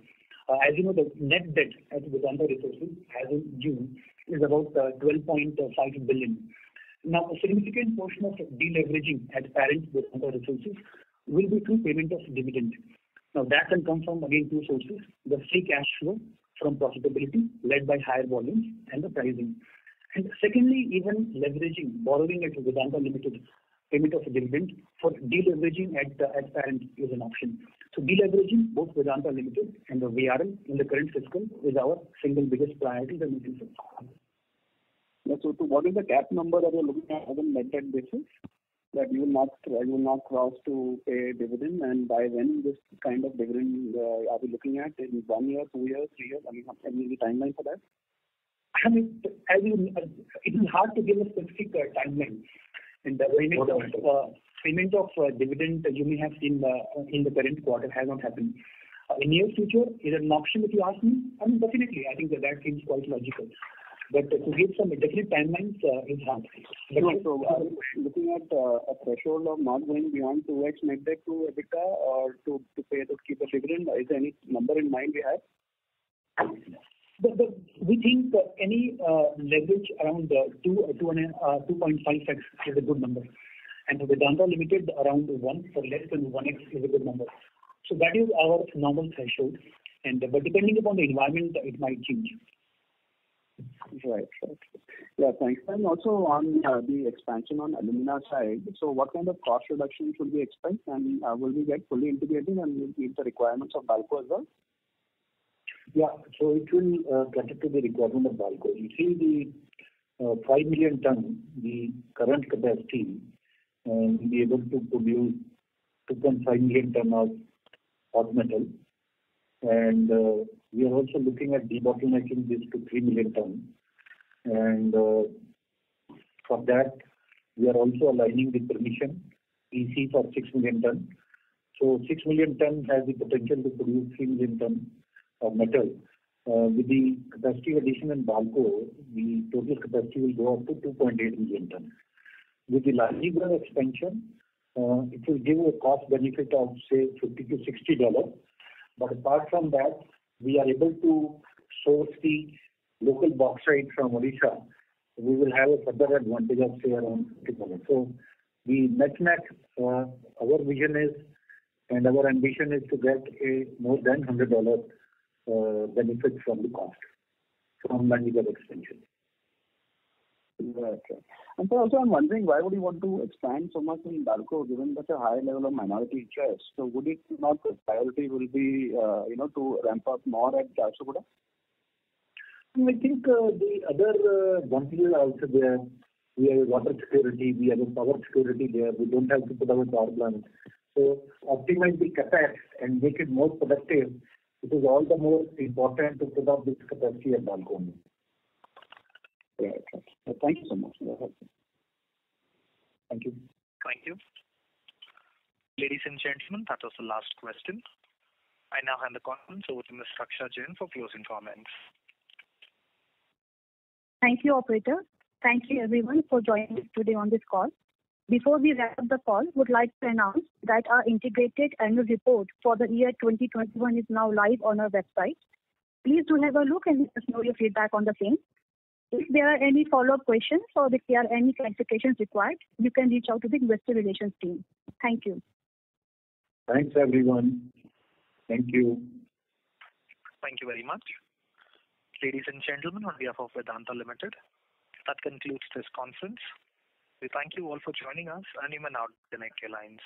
As you know, the net debt at Vedanta Resources as in June is about 12.5 billion. Now, a significant portion of deleveraging at parent Vedanta Resources will be through payment of dividend. Now, that can come from, again, two sources: the free cash flow from profitability led by higher volumes and the pricing. And secondly, even leveraging, borrowing at Vedanta Limited, payment of dividend for deleveraging at parent is an option. So deleveraging both Vedanta Limited and the VRL in the current fiscal is our single biggest priority that we can say. Yeah, so what is the cap number that you're looking at as a net debt basis that you will not cross to pay dividend, and by when this kind of dividend are we looking at? In 1 year, 2 years, 3 years? I mean, any timeline for that? I mean, it is hard to give a specific timeline. And the payment of dividend you may have seen in the current quarter has not happened. In near future, is it an option if you ask me? I mean, definitely. I think that seems quite logical. But to give some definite timelines is hard. So looking at a threshold of not going beyond 2x net debt to EBITDA or to keep a dividend, is there any number in mind we have? We think any leverage around 2.5x is a good number. And Vedanta Limited around 1 for less than 1x is a good number. So that is our normal threshold. But depending upon the environment, it might change. Right. Yeah, thanks. And also on the expansion on alumina side, so what kind of cost reduction should we expect, and will we get fully integrated and will meet the requirements of Balco as well? Yeah, so it will cater to the requirement of Balco. You see the 5 million ton, the current capacity, will be able to produce 2.5 million ton of hot metal. And we are also looking at debottlenecking this to 3 million ton. And for that, we are also aligning the permission, EC for 6 million ton. So 6 million ton has the potential to produce 3 million ton of metal. With the capacity addition in Balco, the total capacity will go up to 2.8 million ton. With the Laljigarh expansion, it will give a cost benefit of say $50 to $60. But apart from that, we are able to source the local bauxite from Odisha. We will have a further advantage of say around $50. So the net, our vision is and our ambition is to get a more than $100 benefit from the cost from Laljigarh expansion. Right. And so also I'm wondering, why would you want to expand so much in Balco given such a high level of minority interest? So would it not the priority will be to ramp up more at Jharsuguda? I think the other advantages are also there. We have water security, we have a power security there. We don't have to put our power plant. So optimize the CapEx and make it more productive. It is all the more important to put up this capacity at Balco. Right. Thank you so much. Thank you. Thank you. Ladies and gentlemen, that was the last question. I now hand the conference over to Ms. Raksha Jain for closing comments. Thank you, operator. Thank you, everyone, for joining us today on this call. Before we wrap up the call, would like to announce that our integrated annual report for the year 2021 is now live on our website. Please do have a look and let us know your feedback on the same. If there are any follow-up questions or if there are any clarifications required, you can reach out to the Investor Relations team. Thank you. Thanks, everyone. Thank you. Thank you very much. Ladies and gentlemen, on behalf of Vedanta Limited, that concludes this conference. We thank you all for joining us, and you may now disconnect your lines.